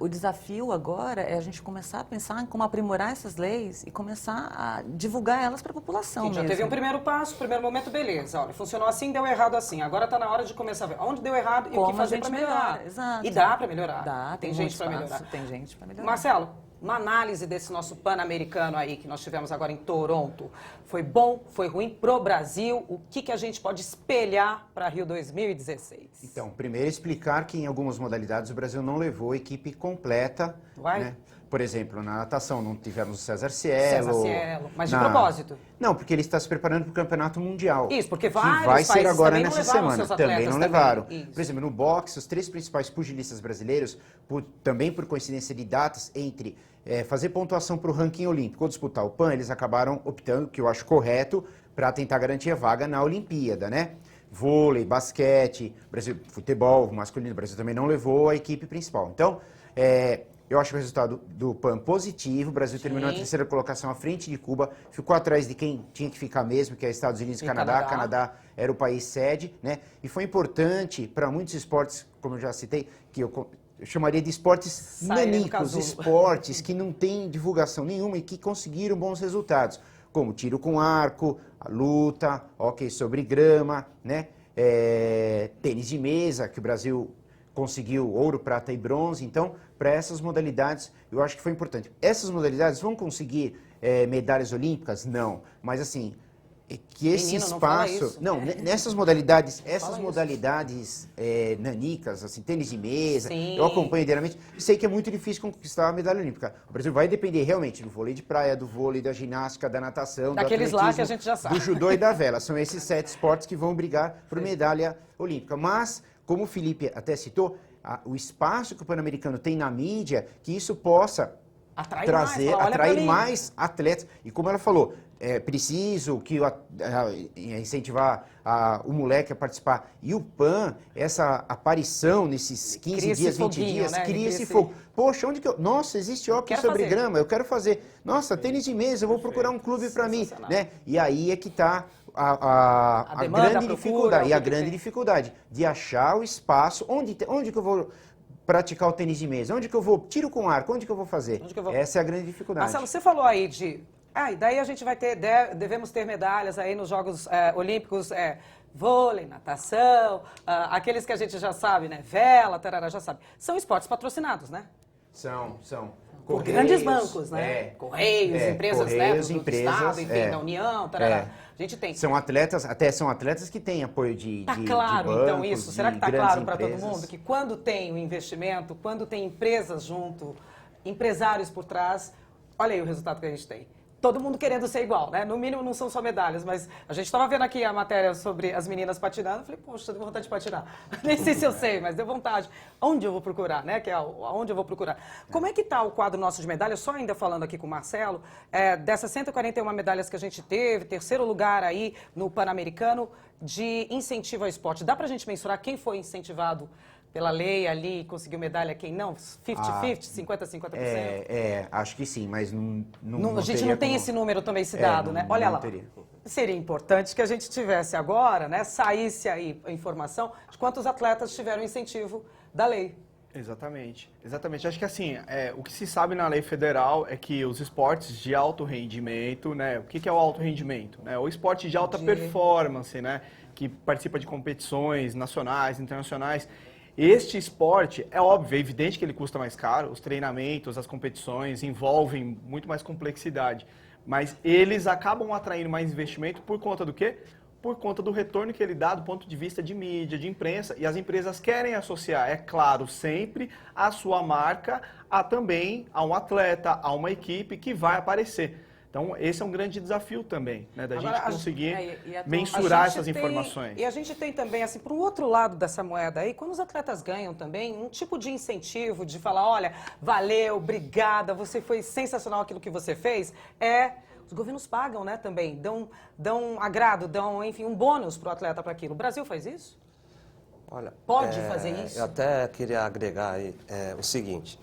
o desafio agora é a gente começar a pensar em como aprimorar essas leis e começar a divulgar elas para a população Sim, mesmo. já teve um primeiro passo, primeiro momento, beleza. Olha, funcionou assim, deu errado assim. Agora está na hora de começar a ver onde deu errado e Como o que fazer a gente para melhorar. melhora, exato. E dá para melhorar. Dá, tem muito gente para espaço, melhorar. Tem gente para melhorar. Marcelo, uma análise desse nosso Pan-Americano aí que nós tivemos agora em Toronto. Foi bom, foi ruim pro Brasil? O que a gente pode espelhar para Rio 2016? Então, primeiro explicar que em algumas modalidades o Brasil não levou a equipe completa. Vai? Né? Por exemplo, na natação não tivemos o César Cielo. Mas de propósito. Não, porque ele está se preparando para o Campeonato Mundial. Isso, porque que vários vai ser países agora também não nessa levaram semana. seus atletas Também não também. levaram. Isso. Por exemplo, no boxe, os 3 principais pugilistas brasileiros, também por coincidência de datas, entre fazer pontuação para o ranking olímpico ou disputar o PAN, eles acabaram optando, que eu acho correto, para tentar garantir a vaga na Olimpíada, né? Vôlei, basquete, Brasil, futebol masculino, o Brasil também não levou a equipe principal. Então, eu acho o resultado do PAN positivo. O Brasil terminou na 3ª colocação à frente de Cuba, ficou atrás de quem tinha que ficar mesmo, que é Estados Unidos e Canadá. Canadá era o país sede, né? E foi importante para muitos esportes, como eu já citei, que eu chamaria de esportes nanicos, esportes que não têm divulgação nenhuma e que conseguiram bons resultados, como tiro com arco, a luta, hóquei sobre grama, né? Tênis de mesa, que o Brasil conseguiu ouro, prata e bronze. Então, para essas modalidades, eu acho que foi importante. Essas modalidades vão conseguir medalhas olímpicas? Não. Mas, assim, que esse Menino, não fala espaço... isso. Não, nessas modalidades, nanicas, assim, tênis de mesa, Sim. eu acompanho diariamente, sei que é muito difícil conquistar a medalha olímpica. O Brasil vai depender realmente do vôlei de praia, do vôlei, da ginástica, da natação, Daqueles do lá atletismo, que a gente já sabe. do judô e da vela. São esses 7 esportes que vão brigar por medalha olímpica. Mas, como o Felipe até citou, o espaço que o Pan-Americano tem na mídia, que isso possa atrair mais atletas. E como ela falou, é preciso que incentivar o moleque a participar. E o PAN, essa aparição nesses 15 dias, 20 dias, né? cria esse fogo. Poxa, onde que eu... Nossa, existe hóquei sobre grama, eu quero fazer. Nossa, tênis de mesa, eu vou procurar um clube para mim, né? E aí é que está a grande dificuldade, a grande dificuldade de achar o espaço, onde que eu vou praticar o tênis de mesa, onde que eu vou, tiro com arco, onde que eu vou fazer? Essa é a grande dificuldade. Marcelo, você falou aí de... e daí a gente vai ter, devemos ter medalhas aí nos Jogos Olímpicos, vôlei, natação, aqueles que a gente já sabe, né? Vela, tarará, já sabe. São esportes patrocinados, né? São. Por grandes bancos, né? Correios, empresas, Correios, do empresas, Estado, enfim, da União, tarará. A gente tem. São atletas que têm apoio de claro, bancos, então, isso. Será que está grandes claro para todo empresas? mundo que quando tem o investimento, quando tem empresas junto, empresários por trás, olha aí o resultado que a gente tem. Todo mundo querendo ser igual, né? No mínimo não são só medalhas, mas a gente estava vendo aqui a matéria sobre as meninas patinando, eu falei, poxa, deu vontade de patinar. Nem sei se eu sei, mas deu vontade. Onde eu vou procurar, né? Que é aonde eu vou procurar. Como é que está o quadro nosso de medalhas? Só ainda falando aqui com o Marcelo, dessas 141 medalhas que a gente teve, 3º lugar aí no Pan-Americano de incentivo ao esporte. Dá pra gente mensurar quem foi incentivado pela lei ali, conseguiu medalha, quem não? 50-50, 50-50%? Acho que sim, mas não a gente não tem esse número também, esse dado, né? Olha lá. Teria. Seria importante que a gente tivesse agora, né? Saísse aí a informação de quantos atletas tiveram incentivo da lei. Exatamente. Acho que assim, o que se sabe na lei federal é que os esportes de alto rendimento, né? O que é o alto rendimento? Né? O esporte de alta performance, né? Que participa de competições nacionais, internacionais. Este esporte, é óbvio, é evidente que ele custa mais caro, os treinamentos, as competições envolvem muito mais complexidade, mas eles acabam atraindo mais investimento por conta do quê? Por conta do retorno que ele dá do ponto de vista de mídia, de imprensa, e as empresas querem associar, é claro, sempre a sua marca também a um atleta, a uma equipe que vai aparecer. Então, esse é um grande desafio também, né, da Agora, gente conseguir a mensurar gente essas tem- informações. E a gente tem também, assim, para o outro lado dessa moeda aí, quando os atletas ganham também, um tipo de incentivo de falar, olha, valeu, obrigada, você foi sensacional aquilo que você fez, os governos pagam, né, também, dão agrado, dão, enfim, um bônus para o atleta para aquilo. O Brasil faz isso? Olha, Pode fazer isso? Eu até queria agregar aí o seguinte,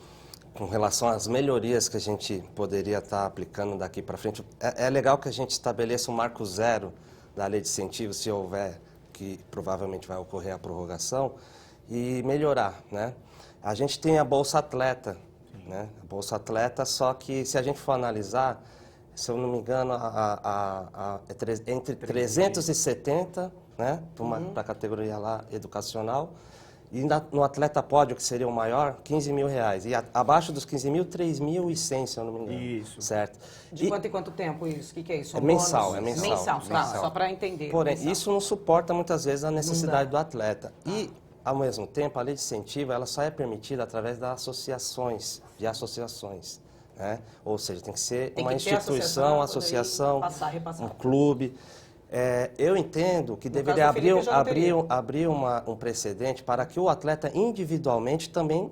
com relação às melhorias que a gente poderia estar aplicando daqui para frente. É legal que a gente estabeleça um marco zero da lei de incentivo, se houver, que provavelmente vai ocorrer a prorrogação, e melhorar, né? A gente tem a Bolsa Atleta, né? A Bolsa Atleta, só que se a gente for analisar, se eu não me engano, entre 370, né, para a categoria lá educacional, e no Atleta Pódio, que seria o maior, R$15.000. E abaixo dos 15 mil, 3.100, se eu não me engano. Isso. Certo. De quanto em quanto tempo isso? O que é isso? É Um mensal, bônus? é mensal. Tá, só para entender. Porém, mensal. isso não suporta muitas vezes a necessidade do atleta. E, ao mesmo tempo, a lei de incentivo, ela só é permitida através das associações, né? Ou seja, tem que ser uma instituição, associação, um clube. Eu entendo que deveria abrir um precedente para que o atleta individualmente também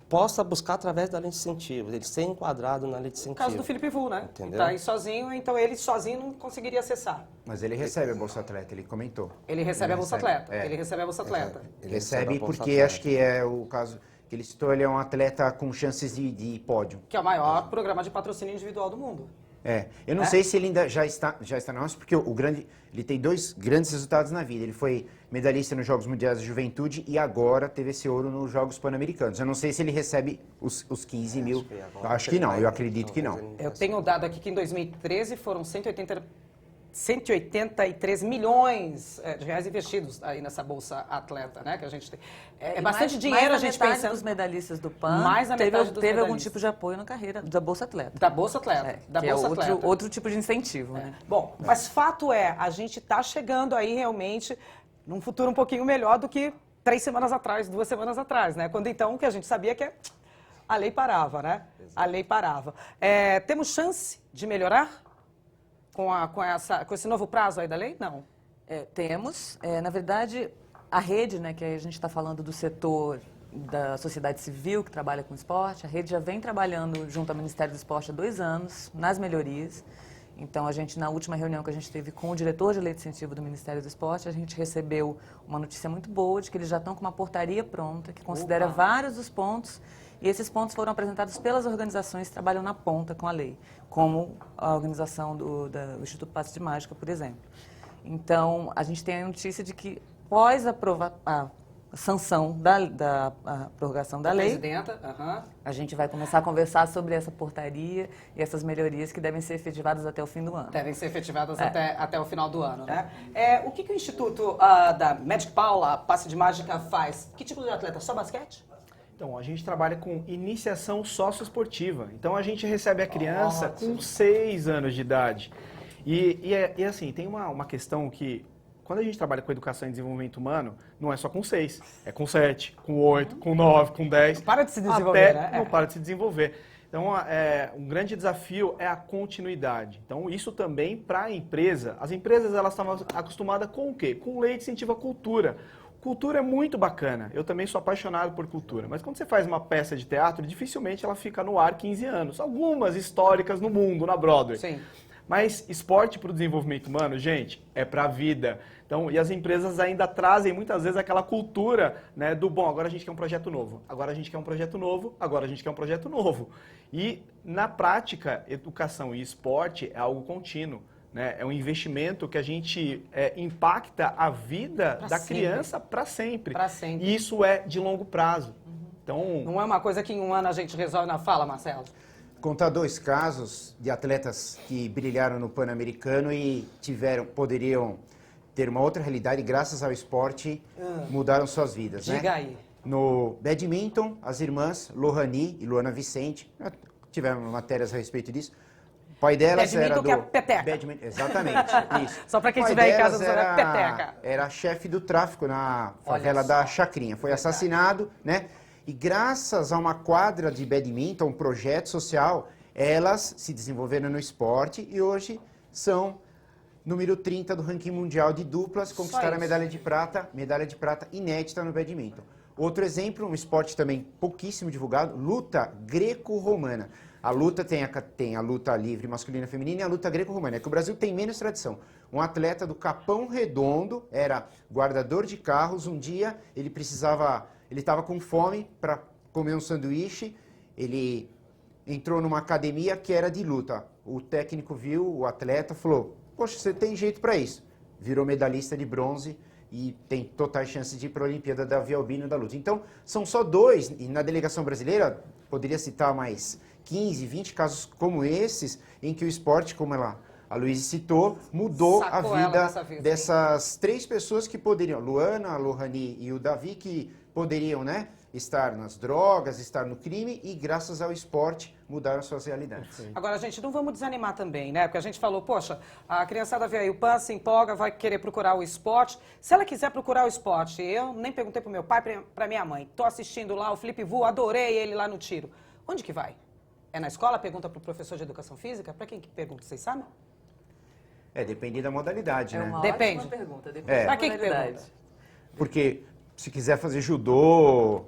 possa buscar através da lei de incentivo, ele ser enquadrado na lei de incentivo. No caso do Felipe Vu, né? Entendeu? Tá aí sozinho, então ele sozinho não conseguiria acessar. Mas ele recebe a Bolsa Atleta, ele comentou. Ele recebe a Bolsa Atleta. É. Ele recebe a Bolsa Atleta. Ele recebe porque acho que é o caso que ele citou, ele é um atleta com chances de pódio. Que é o maior programa de patrocínio individual do mundo. Eu não sei se ele ainda já está na nossa, porque ele tem 2 grandes resultados na vida. Ele foi medalhista nos Jogos Mundiais da Juventude e agora teve esse ouro nos Jogos Pan-Americanos. Eu não sei se ele recebe os 15 mil. Acho que não, eu acredito que não. Eu tenho dado aqui que em 2013 foram 183 milhões de reais investidos aí nessa Bolsa Atleta, né? Que a gente tem. É bastante dinheiro a gente pensando. pensando. Dos medalhistas do PAN Mais da metade dos teve algum medalhistas. tipo de apoio na carreira da Bolsa Atleta. Da Bolsa Atleta. Da que Bolsa é Atleta. outro tipo de incentivo, né? Bom, mas fato é, a gente está chegando aí realmente num futuro um pouquinho melhor do que 3 semanas atrás, 2 semanas atrás, né? Quando então o que a gente sabia que a lei parava, né? A lei parava. Temos chance de melhorar com esse novo prazo aí da lei? Não. Temos. Na verdade, a rede, né, que a gente está falando do setor da sociedade civil que trabalha com esporte, a rede já vem trabalhando junto ao Ministério do Esporte há 2 anos, nas melhorias. Então, a gente, na última reunião que a gente teve com o diretor de lei de incentivo do Ministério do Esporte, a gente recebeu uma notícia muito boa de que eles já estão com uma portaria pronta, que considera vários dos pontos, e esses pontos foram apresentados pelas organizações que trabalham na ponta com a lei, como a organização do Instituto Passe de Mágica, por exemplo. Então, a gente tem a notícia de que, após a sanção da prorrogação da lei, presidenta, a gente vai começar a conversar sobre essa portaria e essas melhorias que devem ser efetivadas até o fim do ano. Devem ser efetivadas até o final do ano, né? O que o Instituto da Magic Paula, Passe de Mágica, faz? Que tipo de atleta? Só basquete? Então, a gente trabalha com iniciação socioesportiva. Então, a gente recebe a criança com 6 anos de idade. E assim, tem uma questão que, quando a gente trabalha com educação e desenvolvimento humano, não é só com 6, é com 7, com 8, com 9, com 10. Não para de se desenvolver, né? Não para de se desenvolver. Então, um grande desafio é a continuidade. Então, isso também para a empresa. As empresas, elas estavam acostumadas com o quê? Com lei de incentivo à cultura. Cultura é muito bacana, eu também sou apaixonado por cultura, mas quando você faz uma peça de teatro, dificilmente ela fica no ar 15 anos. Algumas históricas no mundo, na Broadway. Sim. Mas esporte para o desenvolvimento humano, gente, é para a vida. Então, e as empresas ainda trazem muitas vezes aquela cultura, né, do bom, agora a gente quer um projeto novo, agora a gente quer um projeto novo, agora a gente quer um projeto novo. E na prática, educação e esporte é algo contínuo. Né? É um investimento que a gente impacta a vida da criança para sempre. Para sempre. E isso é de longo prazo. Então, não é uma coisa que em um ano a gente resolve na fala, Marcelo? Contar 2 casos de atletas que brilharam no Pan-Americano e poderiam ter uma outra realidade e graças ao esporte mudaram suas vidas. Diga aí. No badminton, as irmãs Lohani e Luana Vicente, tivemos matérias a respeito disso. O pai delas era do... que é peteca. Badminton, exatamente, isso. Só para quem estiver em casa, era peteca. Era chefe do tráfico na favela da Chacrinha. Foi assassinado, né? E graças a uma quadra de badminton, um projeto social, Elas se desenvolveram no esporte e hoje são número 30 do ranking mundial de duplas, conquistaram a medalha de prata inédita no badminton. Outro exemplo, um esporte também pouquíssimo divulgado, luta greco-romana. A luta tem a luta livre masculina e feminina e a luta greco-romana, é que o Brasil tem menos tradição. Um atleta do Capão Redondo, era guardador de carros, um dia ele estava com fome para comer um sanduíche, ele entrou numa academia que era de luta. O técnico viu o atleta, falou, poxa, você tem jeito para isso. Virou medalhista de bronze e tem totais chances de ir para a Olimpíada da Davi Albino da luta. Então, são só 2, e na delegação brasileira, poderia citar mais 15, 20 casos como esses, em que o esporte, como a Luísa citou, mudou a vida dessas 3 pessoas que poderiam, Luana, a Lohani e o Davi, que poderiam, né, estar nas drogas, estar no crime e, graças ao esporte, mudaram suas realidades. Agora, gente, não vamos desanimar também, né? Porque a gente falou, poxa, a criançada vê aí o PAN, se empolga, vai querer procurar o esporte. Se ela quiser procurar o esporte, eu nem perguntei pro meu pai, pra minha mãe. Tô assistindo lá o Felipe Vu, adorei ele lá no tiro. Onde que vai? É na escola? Pergunta pro professor de educação física? Pra quem que pergunta, vocês sabem? Depende da modalidade, né? Depende. Ótima pergunta, depende Pra da quem que modalidade. pergunta? Porque se quiser fazer judô,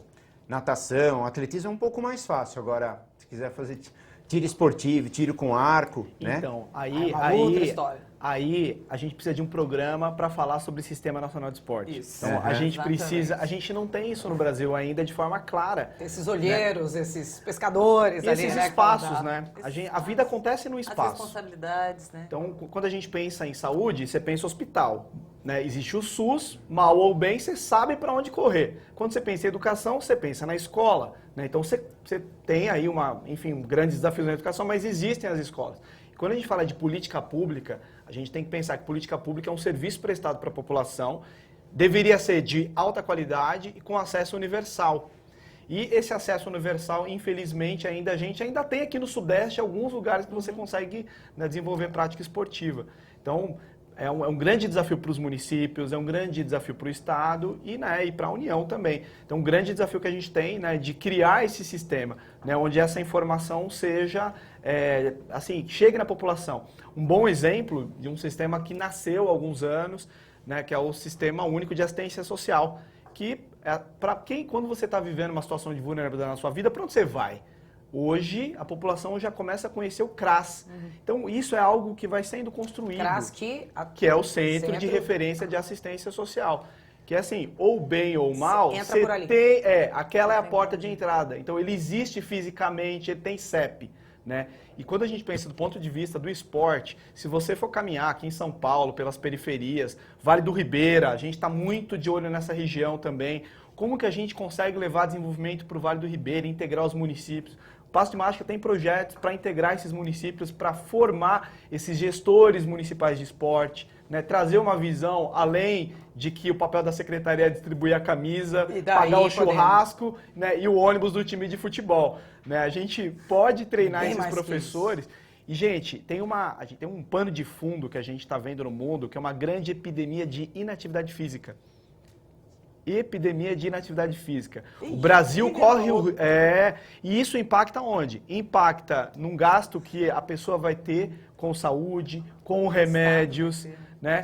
natação, atletismo é um pouco mais fácil. Agora, se quiser fazer tiro esportivo, tiro com arco, né? Então, aí a gente precisa de um programa para falar sobre o Sistema Nacional de Esporte. Isso. Então, a gente não tem isso no Brasil ainda de forma clara. Esses olheiros, né? Esses pescadores e ali, esses né? espaços, né? A vida acontece no As espaço. responsabilidades, né? Então, quando a gente pensa em saúde, você pensa hospital. Né? Existe o SUS, mal ou bem, você sabe para onde correr. Quando você pensa em educação, você pensa na escola. Né? Então, você tem aí grandes desafios na educação, mas existem as escolas. E quando a gente fala de política pública, a gente tem que pensar que política pública é um serviço prestado para a população, deveria ser de alta qualidade e com acesso universal. E esse acesso universal, infelizmente, a gente ainda tem aqui no Sudeste alguns lugares que você consegue, né, desenvolver prática esportiva. Então, é um grande desafio para os municípios, é um grande desafio para o Estado e para a União também. Então, um grande desafio que a gente tem, né, de criar esse sistema, né, onde essa informação seja, chegue na população. Um bom exemplo de um sistema que nasceu há alguns anos, né, que é o Sistema Único de Assistência Social, que quando você está vivendo uma situação de vulnerabilidade na sua vida, para onde você vai? Hoje, a população já começa a conhecer o CRAS. Então, isso é algo que vai sendo construído. CRAS que é o Centro de Referência de Assistência Social. Que é assim, ou bem ou mal, entra por ali. Aquela é a porta de entrada. Então, ele existe fisicamente, ele tem CEP. Né? E quando a gente pensa do ponto de vista do esporte, se você for caminhar aqui em São Paulo, pelas periferias, Vale do Ribeira, a gente está muito de olho nessa região também. Como que a gente consegue levar desenvolvimento para o Vale do Ribeira, integrar os municípios? O Passo de Mágica tem projetos para integrar esses municípios, para formar esses gestores municipais de esporte, né? Trazer uma visão além de que o papel da secretaria é distribuir a camisa, pagar o churrasco, né? E o ônibus do time de futebol. Né? A gente pode treinar esses professores. E, gente, tem um pano de fundo que a gente está vendo no mundo, que é uma grande epidemia de inatividade física. Epidemia de inatividade física. O Brasil corre e isso impacta onde? Impacta num gasto que a pessoa vai ter com saúde, com remédios, né?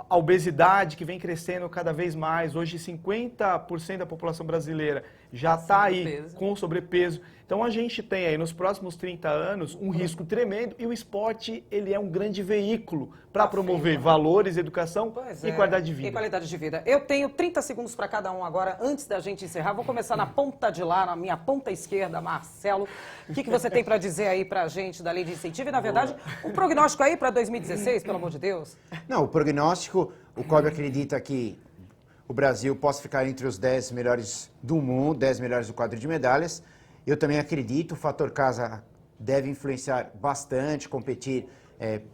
A obesidade que vem crescendo cada vez mais. Hoje 50% da população brasileira já está aí com sobrepeso. Então a gente tem aí nos próximos 30 anos um risco tremendo e o esporte ele é um grande veículo para promover valores, educação e qualidade de vida. E qualidade de vida. Eu tenho 30 segundos para cada um agora, antes da gente encerrar. Vou começar na ponta de lá, na minha ponta esquerda, Marcelo. O que você tem para dizer aí para a gente da lei de incentivo? E, na verdade, um prognóstico aí para 2016, pelo amor de Deus? Não, o prognóstico, o COB acredita que o Brasil possa ficar entre os 10 melhores do mundo, 10 melhores do quadro de medalhas. Eu também acredito, o fator casa deve influenciar bastante, competir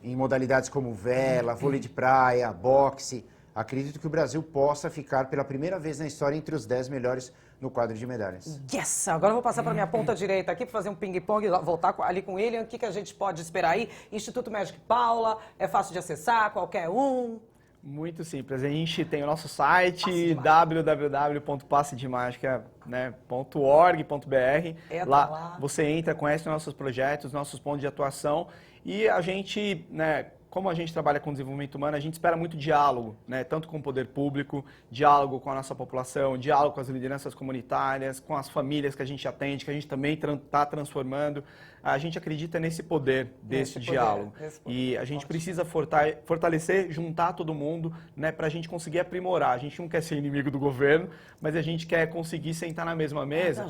em modalidades como vela, vôlei de praia, boxe. Acredito que o Brasil possa ficar pela primeira vez na história entre os 10 melhores no quadro de medalhas. Yes! Agora eu vou passar para minha ponta direita aqui para fazer um ping-pong, voltar ali com o William. O que a gente pode esperar aí? Instituto Magic Paula, é fácil de acessar, qualquer um? Muito simples. A gente tem o nosso site www.passedemagica.org.br. Lá você entra, conhece nossos projetos, nossos pontos de atuação e a gente, né, como a gente trabalha com desenvolvimento humano, a gente espera muito diálogo, né, tanto com o poder público, diálogo com a nossa população, diálogo com as lideranças comunitárias, com as famílias que a gente atende, que a gente também está transformando. A gente acredita nesse poder desse diálogo. E a gente precisa fortalecer, juntar todo mundo, né, para a gente conseguir aprimorar. A gente não quer ser inimigo do governo, mas a gente quer conseguir sentar na mesma mesa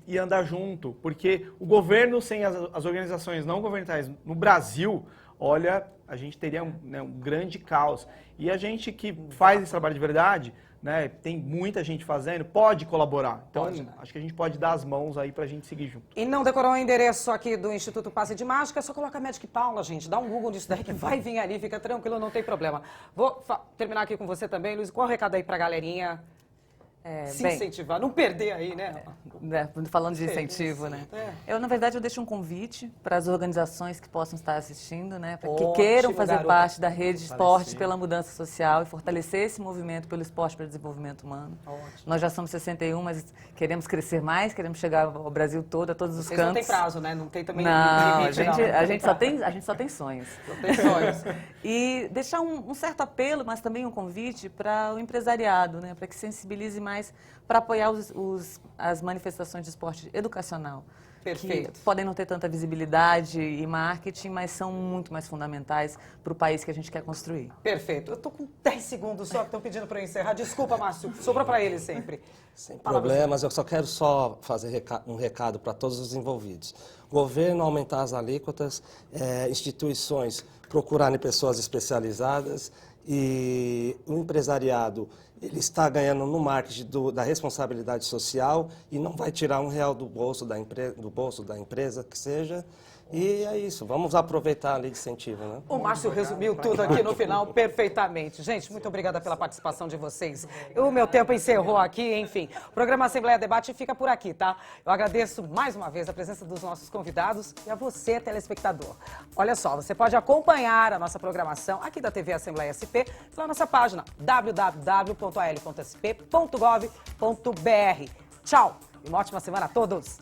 e andar junto. Porque o governo sem as organizações não governamentais no Brasil, olha, a gente teria um grande caos. E a gente que faz esse trabalho de verdade, né, tem muita gente fazendo, pode colaborar. Então, acho que a gente pode dar as mãos aí pra gente seguir junto. E não decorou o endereço aqui do Instituto Passe de Mágica, é só colocar Magic Paula, gente. Dá um Google nisso daí que vai vir ali, fica tranquilo, não tem problema. Vou terminar aqui com você também, Luiz. Qual é o recado aí pra galerinha? Se incentivar, não perder aí, né? Falando de incentivo, né? Na verdade, eu deixo um convite para as organizações que possam estar assistindo, né? Para que queiram fazer parte da rede Esporte pela Mudança Social e fortalecer esse movimento pelo esporte para o desenvolvimento humano. Nós já somos 61, mas queremos crescer mais, queremos chegar ao Brasil todo, a todos os cantos. Não tem prazo, né? Não tem também limite, a gente só tem sonhos. Só tem sonhos. E deixar um certo apelo, mas também um convite para o empresariado, né? Para que sensibilize mais para apoiar as manifestações de esporte educacional. Perfeito. Que podem não ter tanta visibilidade e marketing, mas são muito mais fundamentais para o país que a gente quer construir. Perfeito. Eu estou com 10 segundos só que estão pedindo para eu encerrar. Desculpa, Márcio, sobrou para ele sempre. Sem problemas, eu só quero fazer um recado para todos os envolvidos. Governo aumentar as alíquotas, instituições procurarem pessoas especializadas e o empresariado ele está ganhando no marketing da responsabilidade social e não vai tirar R$1 do bolso da empresa que seja. E é isso, vamos aproveitar a lei de incentivo, né? O Márcio resumiu tudo aqui no final perfeitamente. Gente, muito obrigada pela participação de vocês. O meu tempo encerrou aqui, enfim. O programa Assembleia Debate fica por aqui, tá? Eu agradeço mais uma vez a presença dos nossos convidados e a você, telespectador. Olha só, você pode acompanhar a nossa programação aqui da TV Assembleia SP pela nossa página www.al.sp.gov.br. Tchau e uma ótima semana a todos!